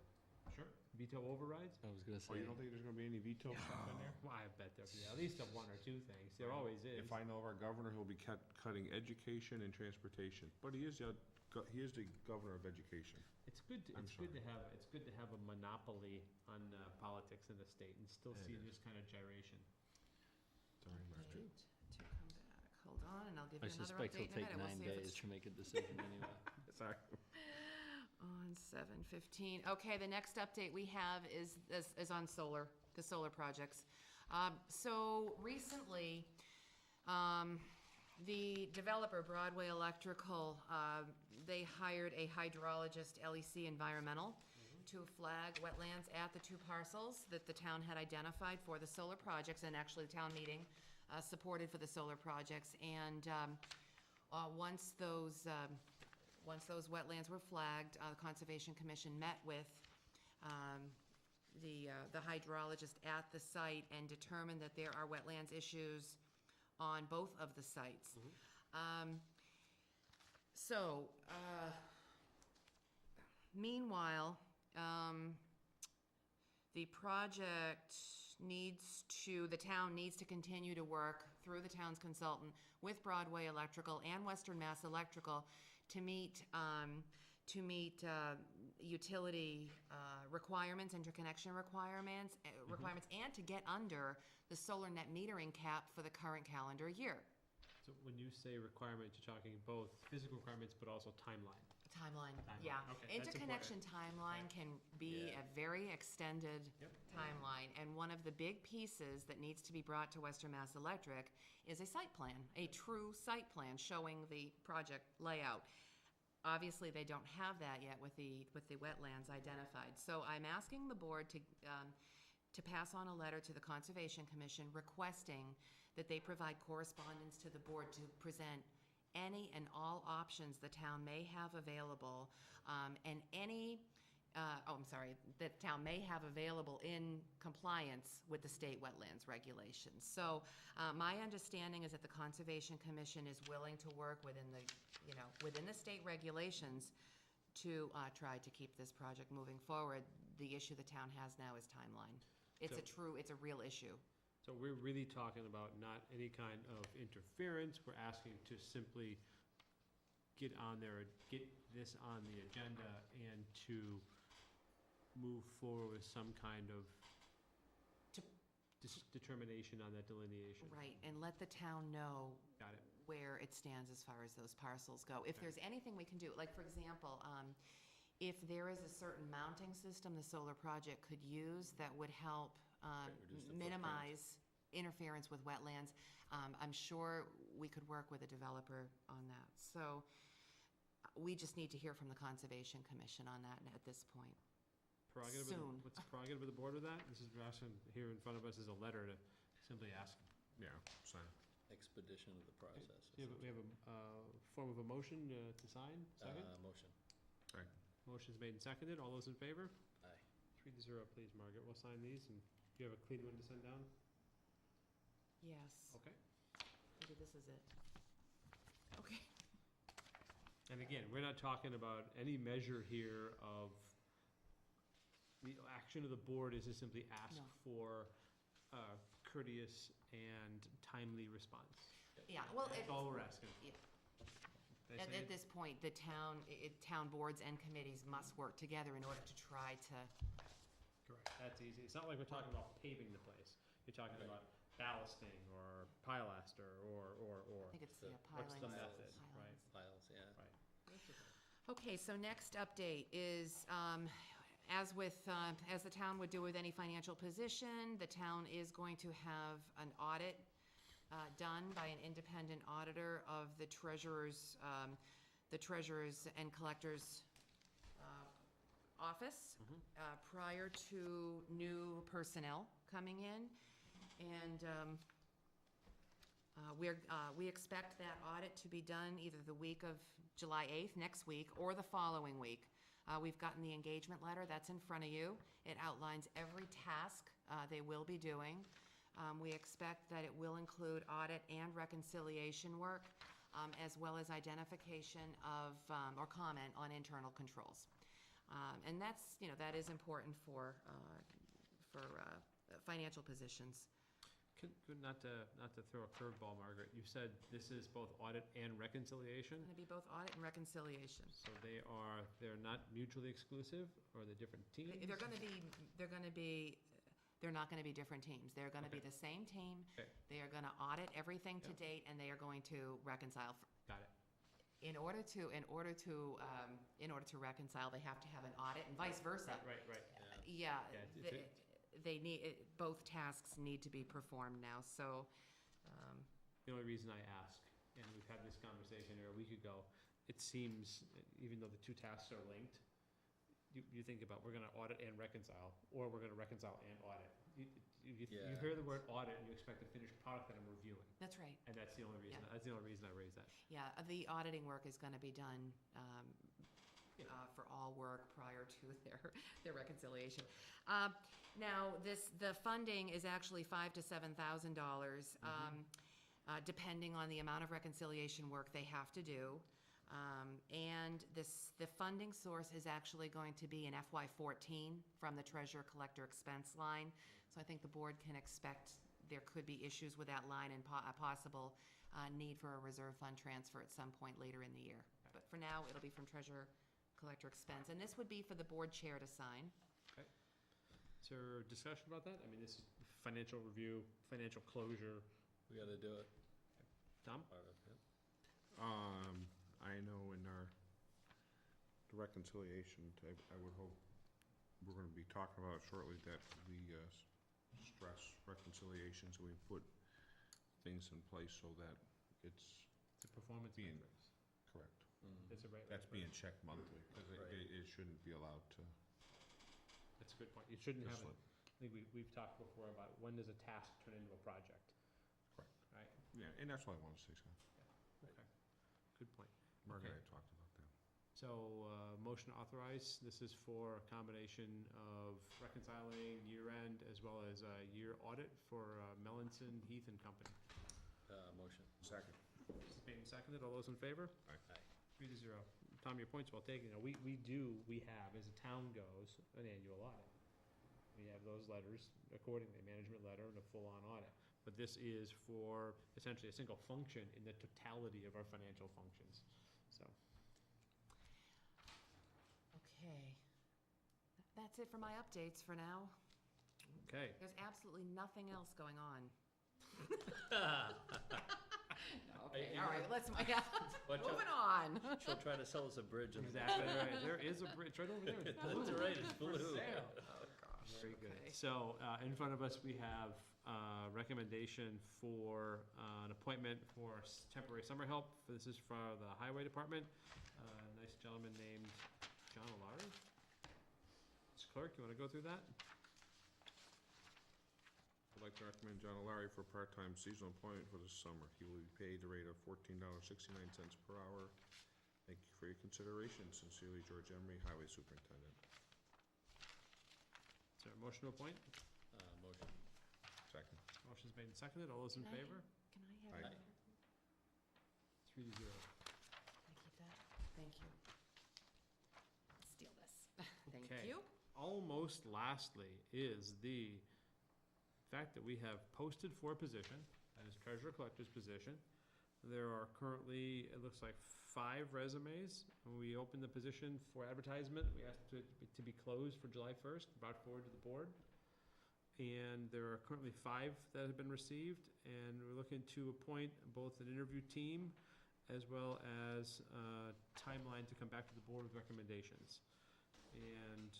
Sure. veto overrides, I was gonna Oh, say, you don't think there's gonna be any veto stuff in there? well, I bet there'll be at least one or two things. There always is. If I know our governor, he'll be cutting education and transportation, but he is the governor of education. It's good, I'm it's good to have a monopoly on politics in the state and still It see is. this kind of gyration. Sorry, Margaret. Right, to come back, hold on, and I'll give I you another suspect update it'll in a take minute, we'll 9 see if days it's to make a decision anyway. Sorry. on 7/15. Okay, the next update we have is on solar, the solar projects. So recently, the developer Broadway Electrical, they hired a hydrologist, LEC Environmental, to flag wetlands at the two parcels that the town had identified for the solar projects, and actually the town meeting supported for the solar projects. And once those wetlands were flagged, the Conservation Commission met with the hydrologist at the site and determined that there are wetlands issues on both of the sites. Meanwhile, the project the town needs to continue to work through the town's consultant with Broadway Electrical and Western Mass Electrical to meet utility requirements, interconnection requirements, and to get under the solar net metering cap for the current calendar year. So when you say requirements, you're talking both physical requirements, but also timeline. Timeline, Timeline, yeah. okay, that's Interconnection timeline can be Yeah. a very extended Yep. timeline, and one of the big pieces that needs to be brought to Western Mass Electric is a site plan, a true site plan showing the project layout. Obviously, they don't have that yet with the wetlands identified. So I'm asking the board to pass on a letter to the Conservation Commission requesting that they provide correspondence to the board to present any and all options the town may have available, that town may have available in compliance with the state wetlands regulations. So, my understanding is that the Conservation Commission is willing to work within the state regulations to try to keep this project moving forward. The issue the town has now is timeline. It's a real issue. So we're really talking about not any kind of interference. We're asking to simply get this on the agenda and to move forward with some kind of determination on that delineation. Right, and let the town know Got it. where it stands as far as those parcels go. If there's anything we can do, like, for example, if there is a certain mounting system the solar project could use that would help reduce the minimize interference with wetlands, I'm sure we could work with a developer on that. So we just need to hear from the Conservation Commission on that at this point. Soon. What's the prerogative of the board with that? This is asking here in front of us is a letter to simply ask. Yeah, sign. Expedition of the process. We have a form of a motion to sign, second? Motion. Motion's made and seconded. All those in favor? Aye. 3-0, please, Margaret. We'll sign these, and do you have a clean one to send down? Yes. Okay. Maybe this is it. Okay. And again, we're not talking about any measure here of, the action of the board is to simply ask No. for courteous and timely response. Yeah, well, That's all we're asking. Yeah. Did I say At it? this point, the town boards and committees must work together in order to try to, Correct. That's easy. It's not like we're talking about paving the place. You're talking about ballasting or pilaster or. I think it's, The- yeah, What's the pilings. method, Pilings. right? Files, yeah. Right. Okay, so next update is, as the town would do with any financial position, the town is going to have an audit done by an independent auditor of the treasurer's and collector's office Mhm. prior to new personnel coming in. And we expect that audit to be done either the week of July 8th, next week, or the following week. We've gotten the engagement letter, that's in front of you. It outlines every task they will be doing. We expect that it will include audit and reconciliation work, as well as identification of, or comment on internal controls. And that's, that is important for financial positions. Not to throw a curveball, Margaret, you said this is both audit and reconciliation? Going to be both audit and reconciliation. So they're not mutually exclusive, or they're different teams? They're not going to be different teams. They're going to be Okay. the same team. Okay. They are going to audit everything to Yep. date, and they are going to reconcile. Got it. In order to reconcile, they have to have an audit, and vice versa. Right. Yeah, Yeah, they need, both tasks need to be performed now, so, The only reason I ask, and we've had this conversation here a week ago, it seems, even though the two tasks are linked, you think about, we're gonna audit and reconcile, or we're gonna reconcile and audit. You Yeah. hear the word audit, and you expect a finished product that I'm reviewing, that's right. and that's the only reason, Yeah. that's the only reason I raised that. Yeah, the auditing work is gonna be done, for all work prior to their reconciliation. Now, the funding is actually $5,000 to $7,000, depending on the amount of reconciliation work they have to do. And the funding source is actually going to be in FY14 from the treasurer-collector expense line. So I think the board can expect there could be issues with that line and a possible need for a reserve fund transfer at some point later in the year. But for now, it'll be from treasurer-collector expense. And this would be for the board chair to sign. Is there discussion about that? I mean, this is financial review, financial closure. We gotta do it. Tom? Part of it. I know in the reconciliation, I would hope we're gonna be talking about shortly that we stress reconciliation, so we put things in place so that it's It's a performance Being- metrics. correct. It's a right. That's being checked monthly, because Right. it shouldn't be allowed to That's a good point. You shouldn't have, slip. I think we've talked before about when does a task turn into a project? Correct. Right? Yeah, and that's what I want to say, Scott. Okay. Good point. Margaret Okay. and I talked about that. So, motion to authorize, this is for a combination of reconciling year-end as well as a year audit for Melanson, Heath and Company. Motion. Second. This is made and seconded, all those in favor? Aye. 3-0. Tom, your point's well taken. We have, as the town goes, an annual audit. We have those letters accordingly, management letter and a full-on audit. But this is for essentially a single function in the totality of our financial functions, so. Okay. That's it for my updates for now. Okay, There's absolutely nothing else going on. Hey, Okay, all right, let's, Watch out. moving on. She'll try to sell us a bridge. in the exactly right. There is a bridge right over there. It's blue. That's right, it's For blue. sale. Oh, gosh. Very good. Okay. So, in front of us, we have recommendation for an appointment for temporary summer help. This is for the Highway Department. Nice gentleman named John Alari. Mr. Clerk, you want to go through that? I'd like to recommend John Alari for part-time seasonal appointment for this summer. He will be paid the rate of $14.69 per hour. Thank you for your consideration. Sincerely, George Emery, Highway Superintendent. Is there a motion to appoint? Motion. Second. Motion's made and seconded. All those in Can I- favor? Can I have Aye. that? 3-0. Can I keep that? Thank you. Steal this. Thank Okay. you. Almost lastly is the fact that we have posted for a position, that is treasurer collector's position. There are currently, it looks like 5 resumes. When we opened the position for advertisement, we asked it to be closed for July 1st, brought forward to the board. And there are currently 5 that have been received, and we're looking to appoint both an interview team as well as a timeline to come back to the board with recommendations. And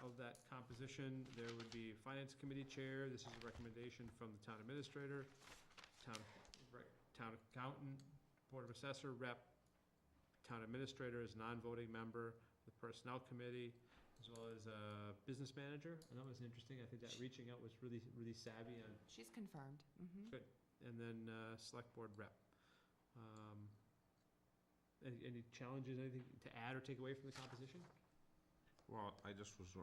of that composition, there would be Finance Committee Chair. This is a recommendation from the Town Administrator, Town Accountant, Board of Assessor Rep, Town Administrator as non-voting member, the Personnel Committee, as well as a business manager, and that was interesting. I think that reaching out was really, really savvy on, She's confirmed. Mhm. good. And then, select board rep. Any challenges, anything to add or take away from the composition? Well, I just was,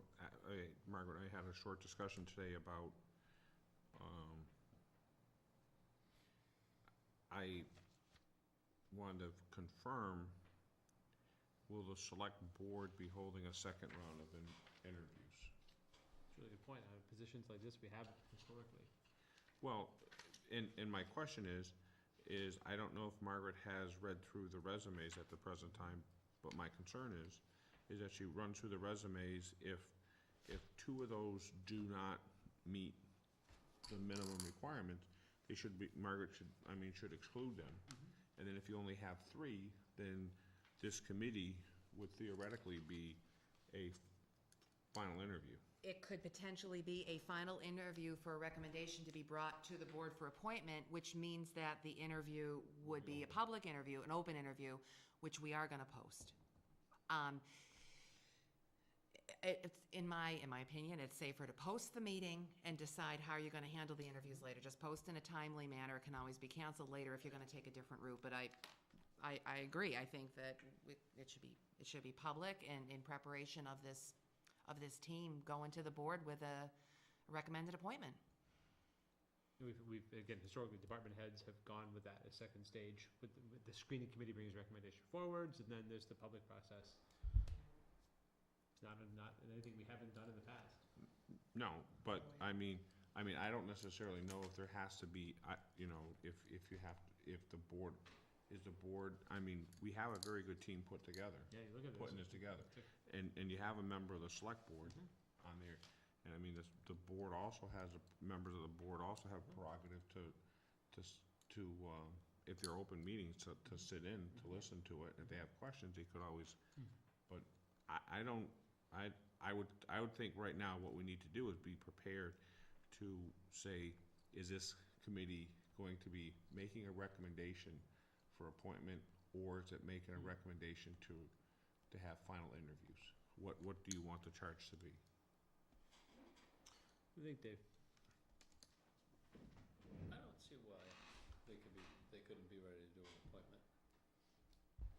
Margaret, I had a short discussion today about, I wanted to confirm, will the select board be holding a second round of interviews? It's a really good point. Positions like this we have historically. Well, and my question is I don't know if Margaret has read through the resumes at the present time, but my concern is that she runs through the resumes, if two of those do not meet the minimum requirements, they should be, Margaret should exclude them. And then if you only have three, then this committee would theoretically be a final interview. It could potentially be a final interview for a recommendation to be brought to the board for appointment, which means that the interview would be a public interview, an open interview, which we are gonna post. It's, in my opinion, it's safer to post the meeting and decide how you're gonna handle the interviews later. Just post in a timely manner. It can always be canceled later if you're gonna take a different route, but I agree. I think that it should be public and in preparation of this team going to the board with a recommended appointment. We've again, historically, department heads have gone with that as second stage, with the screening committee brings recommendation forwards, and then there's the public process. It's not anything we haven't done in the past. No, but I mean, I don't necessarily know if there has to be, if the board, we have a very good team put together. Yeah, you look at this. Putting this together. And you have a member of the select board on there. And I mean, the board also has, members of the board also have prerogative to, if they're open meetings, to sit in, to listen to it. If they have questions, they could always, but I would think right now what we need to do is be prepared to say, is this committee going to be making a recommendation for appointment, or is it making a recommendation to have final interviews? What do you want the charge to be? What do you think, Dave? I don't see why they couldn't be ready to do an appointment.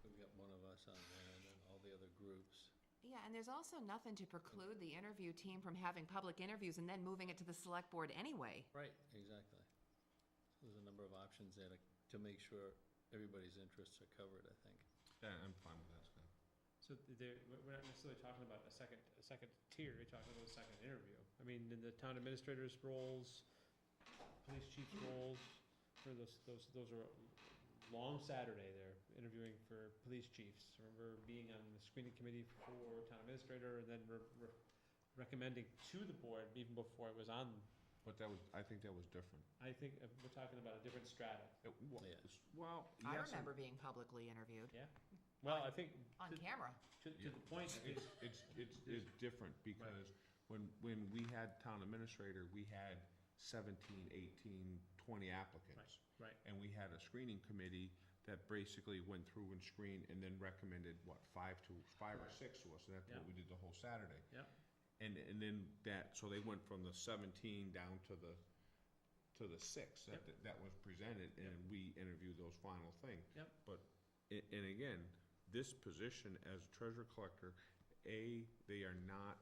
We've got one of us on there, and then all the other groups. Yeah, and there's also nothing to preclude the interview team from having public interviews and then moving it to the select board anyway. Right, exactly. So there's a number of options there to make sure everybody's interests are covered, I think. Yeah, I'm fine with that, Scott. So we're not necessarily talking about a second tier, we're talking about a second interview. I mean, in the town administrator's roles, police chief's roles, for those are long Saturday there, interviewing for police chiefs. I remember being on the screening committee for town administrator, and then recommending to the board even before it was on. But I think that was different. I think we're talking about a different strata. Well, I yes, remember being publicly interviewed Yeah? Well, I think. on camera. To the point is, it's different, because when we had town administrator, we had 17, 18, 20 applicants. Right. And we had a screening committee that basically went through and screened and then recommended, five or six to us, and that's what we did the whole Saturday. Yep. And then so they went from the 17 down to the 6 that was presented, and we interviewed those final things. Yep. But, and again, this position as treasurer collector, they are not,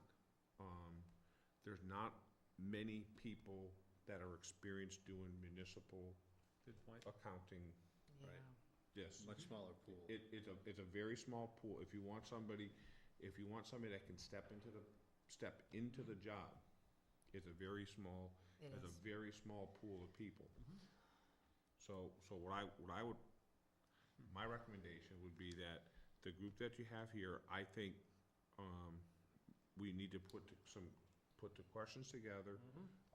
there's not many people that are experienced doing municipal Good point. accounting. Yeah. Yes. Much smaller pool. It's a very small pool. If you want somebody that can step into the job, it's a very small, It it's a is. very small pool of people. So what I would, my recommendation would be that the group that you have here, I think, we need to put the questions together,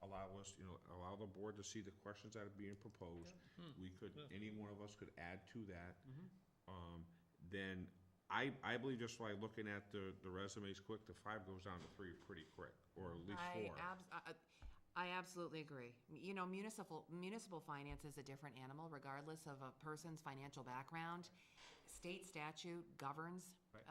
allow the board to see the questions that are being proposed. We could, any one of us could add to that. Then, I believe, just by looking at the resumes quick, the 5 goes down to 3 pretty quick, or at least 4. I absolutely agree. You know, municipal finance is a different animal regardless of a person's financial background. State statute governs Right.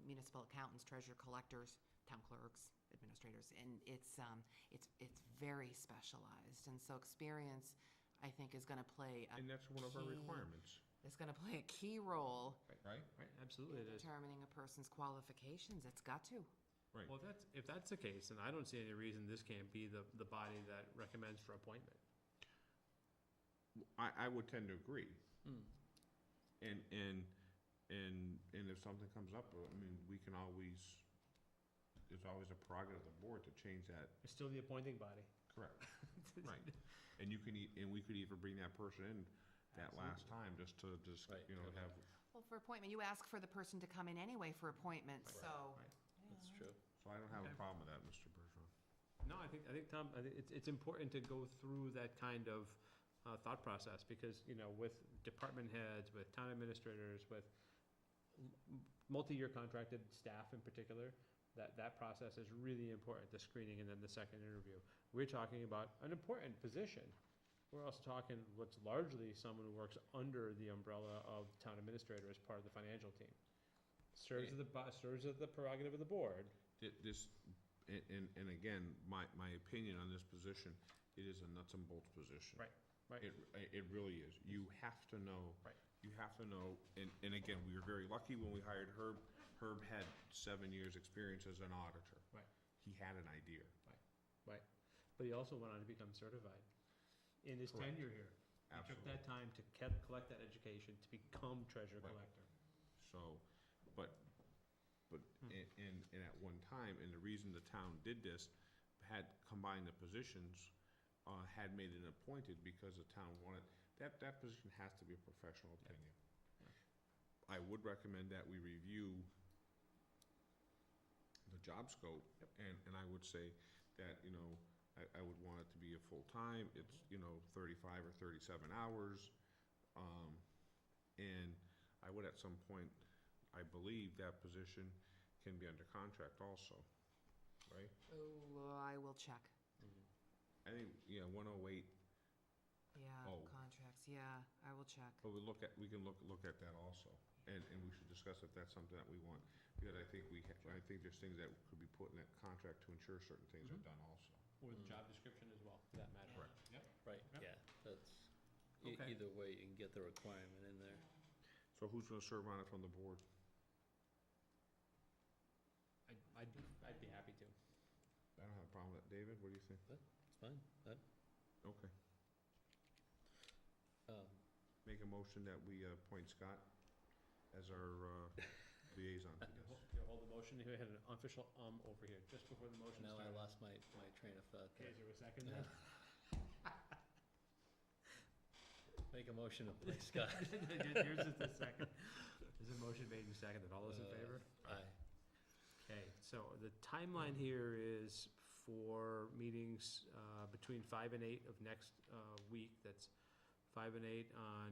municipal accountants, treasurer collectors, town clerks, administrators, and it's very specialized, and so experience, I think, is gonna play a And that's one of our key- requirements, It's gonna play a key role right? Right, absolutely in it is. determining a person's qualifications. It's got to. Right. Well, if that's the case, then I don't see any reason this can't be the body that recommends for appointment. I would tend to agree. Hmm. And if something comes up, I mean, we can always, it's always a prerogative of the board to change that. It's still the appointing body. Correct. Right. And you can, and we could even bring that person in that last time, just to, Right, you know, have, Well, for appointment, you ask for the person to come in anyway for appointment, Right, so. right. That's true. so I don't have a Okay. problem with that, Mr. Bergeron. No, I think, Tom, I think it's important to go through that kind of thought process, because, you know, with department heads, with town administrators, with multi-year contracted staff in particular, that process is really important, the screening and then the second interview. We're talking about an important position. We're also talking what's largely someone who works under the umbrella of town administrator as part of the financial team. Serves as the prerogative of the board. This, and again, my opinion on this position, it is a nuts and bolts position. Right, right. It really is. You have to know. Right. You have to know, and again, we were very lucky when we hired Herb. Herb had 7 years' experience as an auditor. Right. He had an idea. Right, but he also went on to become certified in his Correct. tenure here. He took Absolutely. that time to collect that education, to become treasurer Right. collector. So, but, and at one time, and the reason the town did this, had combined the positions, had made it appointed because the town wanted, that position has to be a professional opinion. I would recommend that we review the job scope, and I would say that, you know, I would want it to be a full-time, it's, you know, 35 or 37 hours. And I would at some point, I believe that position can be under contract also, right? Oh, I will check. I think, yeah, 108, Yeah, Oh. contracts, yeah, I will check. but we can look at that also. And we should discuss if that's something that we want, because I think I think there's things that could be put in that contract to ensure certain things are Mhm. done also. Or the job description as well, for that matter. Correct. Yep. Right, Yep. yeah, that's, Okay. either way, you can get the requirement in there. So who's gonna serve on it from the board? I'd be happy to. I don't have a problem with that. David, what do you think? It's fine, that, Okay. um, Make a motion that we appoint Scott as our liaison to this. You'll hold the motion, you had an official over here, just before the motion now I started. lost my train of thought Okay, there. is there a second then? Make a motion to place Scott. Here's just a second. There's a motion made and seconded, all those in favor? Aye. Okay, so the timeline here is for meetings between 5 and 8 of next week. That's 5 and 8 on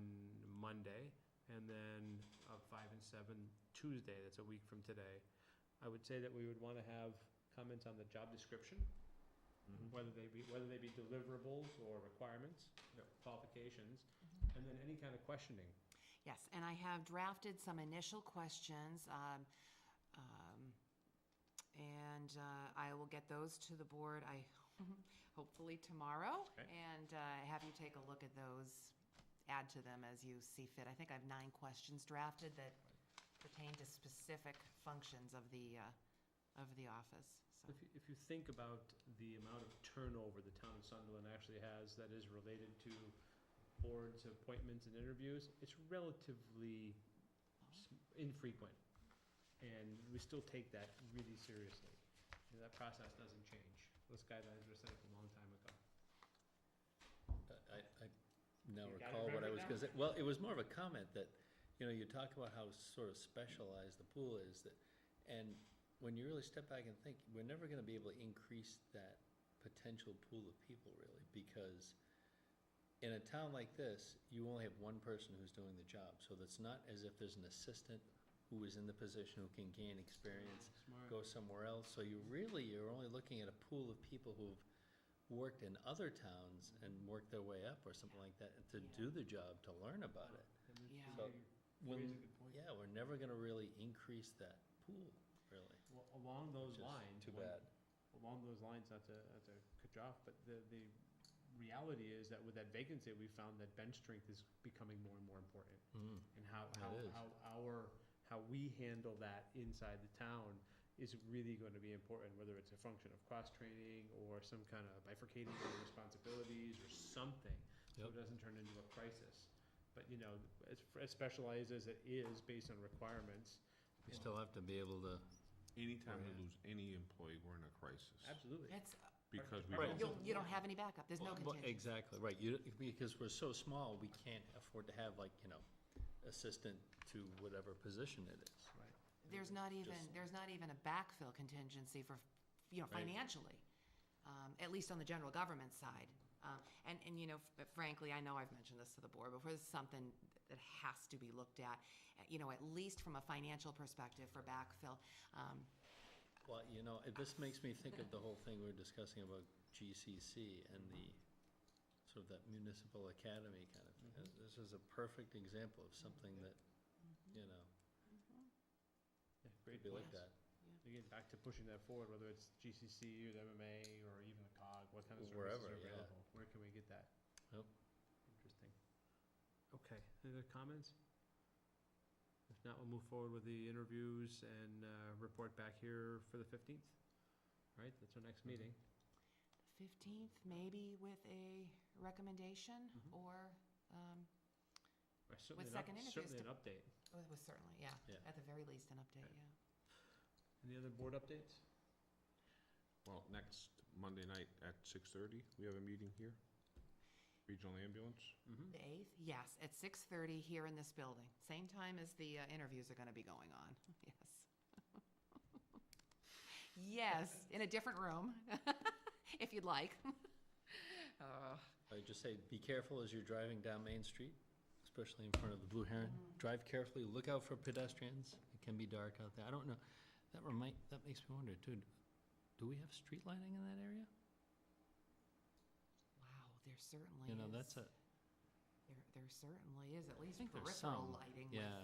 Monday, and then 5 and 7 Tuesday. That's a week from today. I would say that we would want to have comments on the job description, whether they be deliverables or requirements, qualifications, and then any kind of questioning. Yes, and I have drafted some initial questions, and I will get those to the board, hopefully tomorrow, Okay. and have you take a look at those, add to them as you see fit. I think I have 9 questions drafted that pertain to specific functions of the office, so. If you think about the amount of turnover the town of Sunderland actually has that is related to boards, appointments, and interviews, it's relatively infrequent. And we still take that really seriously. You know, that process doesn't change. Those guidelines were set up a long time ago. I now You got it recall what I remembered was now? gonna say. Well, it was more of a comment that, you know, you talk about how sort of specialized the pool is, that, and when you really step back and think, we're never gonna be able to increase that potential pool of people, really, because in a town like this, you only have one person who's doing the job, so that's not as if there's an assistant who is in the position who can gain experience, Smart. go somewhere else, so you're only looking at a pool of people who've worked in other towns and worked their way up or something like that, and to Yeah. do the job, to learn about it. Yeah. So, You raise a good point. Yeah, we're never gonna really increase that pool, really. Well, along those which is lines. too when- bad. Along those lines, not to cut you off, but the reality is that with that vacancy, we found that bench strength is becoming more and more important. Mm. And how It is. how we handle that inside the town is really going to be important, whether it's a function of cross-training or some kind of bifurcating of the responsibilities or something, so it Yep. doesn't turn into a crisis. But, you know, as specialized as it is based on requirements. We still have to be able to, Anytime we Yeah. lose any employee, we're in a crisis. Absolutely. It's, Because we Right. don't, you don't have any backup, there's no Well, contingency. exactly, right, because we're so small, we can't afford to have like, assistant to whatever position it is. Right. There's not even, Just- there's not even a backfill contingency for, Right. financially, at least on the general government side. And frankly, I know I've mentioned this to the board before, this is something that has to be looked at, at least from a financial perspective for backfill. Well, this makes me think of the whole thing we were discussing about GCC and the sort of that municipal academy kind of thing. Mhm. This is a perfect example of something that, Yeah, great could be like points. that. Again, back to pushing that forward, whether it's GCC or the MMA or even the COG, what kind of services Wherever, are yeah. available? Where can we get that? Yep. Interesting. Okay, any other comments? If not, we'll move forward with the interviews and report back here for the 15th. Right, that's our next meeting. 15th, maybe with a recommendation, Mhm. or, Or certainly With an up- second interviews Certainly to- an update. with certainly, yeah, Yeah. at the very least, an update, Okay. yeah. Any other board updates? well, next Monday night at 6:30, we have a meeting here. Regional ambulance. Mm-hmm. The 8th, yes, at 6:30 here in this building, same time as the interviews are going to be going on, yes. Yes, in a different room, if you'd like. I would just say, be careful as you're driving down Main Street, especially in front of the Blue Heron. Drive carefully, look out for pedestrians. It can be dark out there. I don't know, that makes me wonder too, do we have street lighting in that area? Wow, there certainly is. That's a, There certainly is, at least think there's peripheral some, lighting yeah.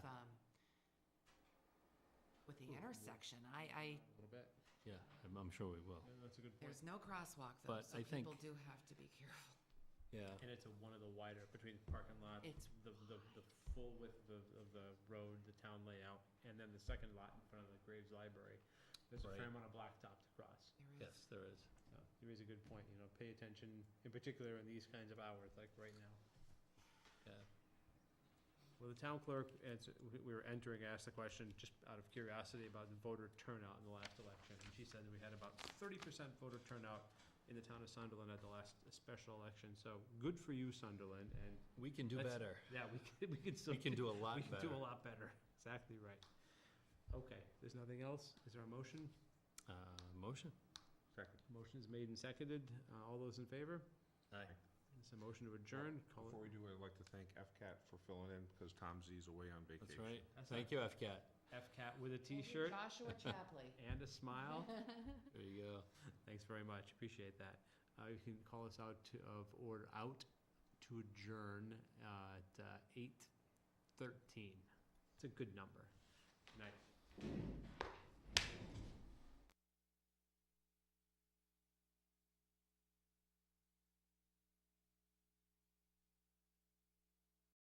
with the intersection. I, A little bit. yeah, I'm sure we will. Yeah, that's a good point. there's no crosswalk though, But so I think- people do have to be careful. Yeah, And it's one of the wider, between the parking lot, It's the full width of the road, the town layout, and then the second lot in front of the Graves Library. There's a Right. fair amount of blacktop to cross. There is. yes, there is. So you raise a good point, pay attention, in particular in these kinds of hours, like right now. Yeah. Well, the town clerk, as we were entering, asked the question, just out of curiosity, about the voter turnout in the last election. And she said that we had about 30% voter turnout in the town of Sunderland at the last special election. So good for you, Sunderland, and We can do That's- better. yeah, we can still. We can do a lot We can do better. a lot better, exactly right. Okay, there's nothing else? Is there a motion? Motion? Second. Motion is made and seconded. All those in favor? Aye. It's a motion to adjourn. Call it- Before we do, I'd like to thank FCAT for filling in, because Tom Z's away on vacation. That's right. That's Thank you, FCAT. FCAT with a Thank you, T-shirt Joshua Chapley. and a smile. There you go. Thanks very much, appreciate that. You can call us out to adjourn at 8:13. It's a good number. Good night.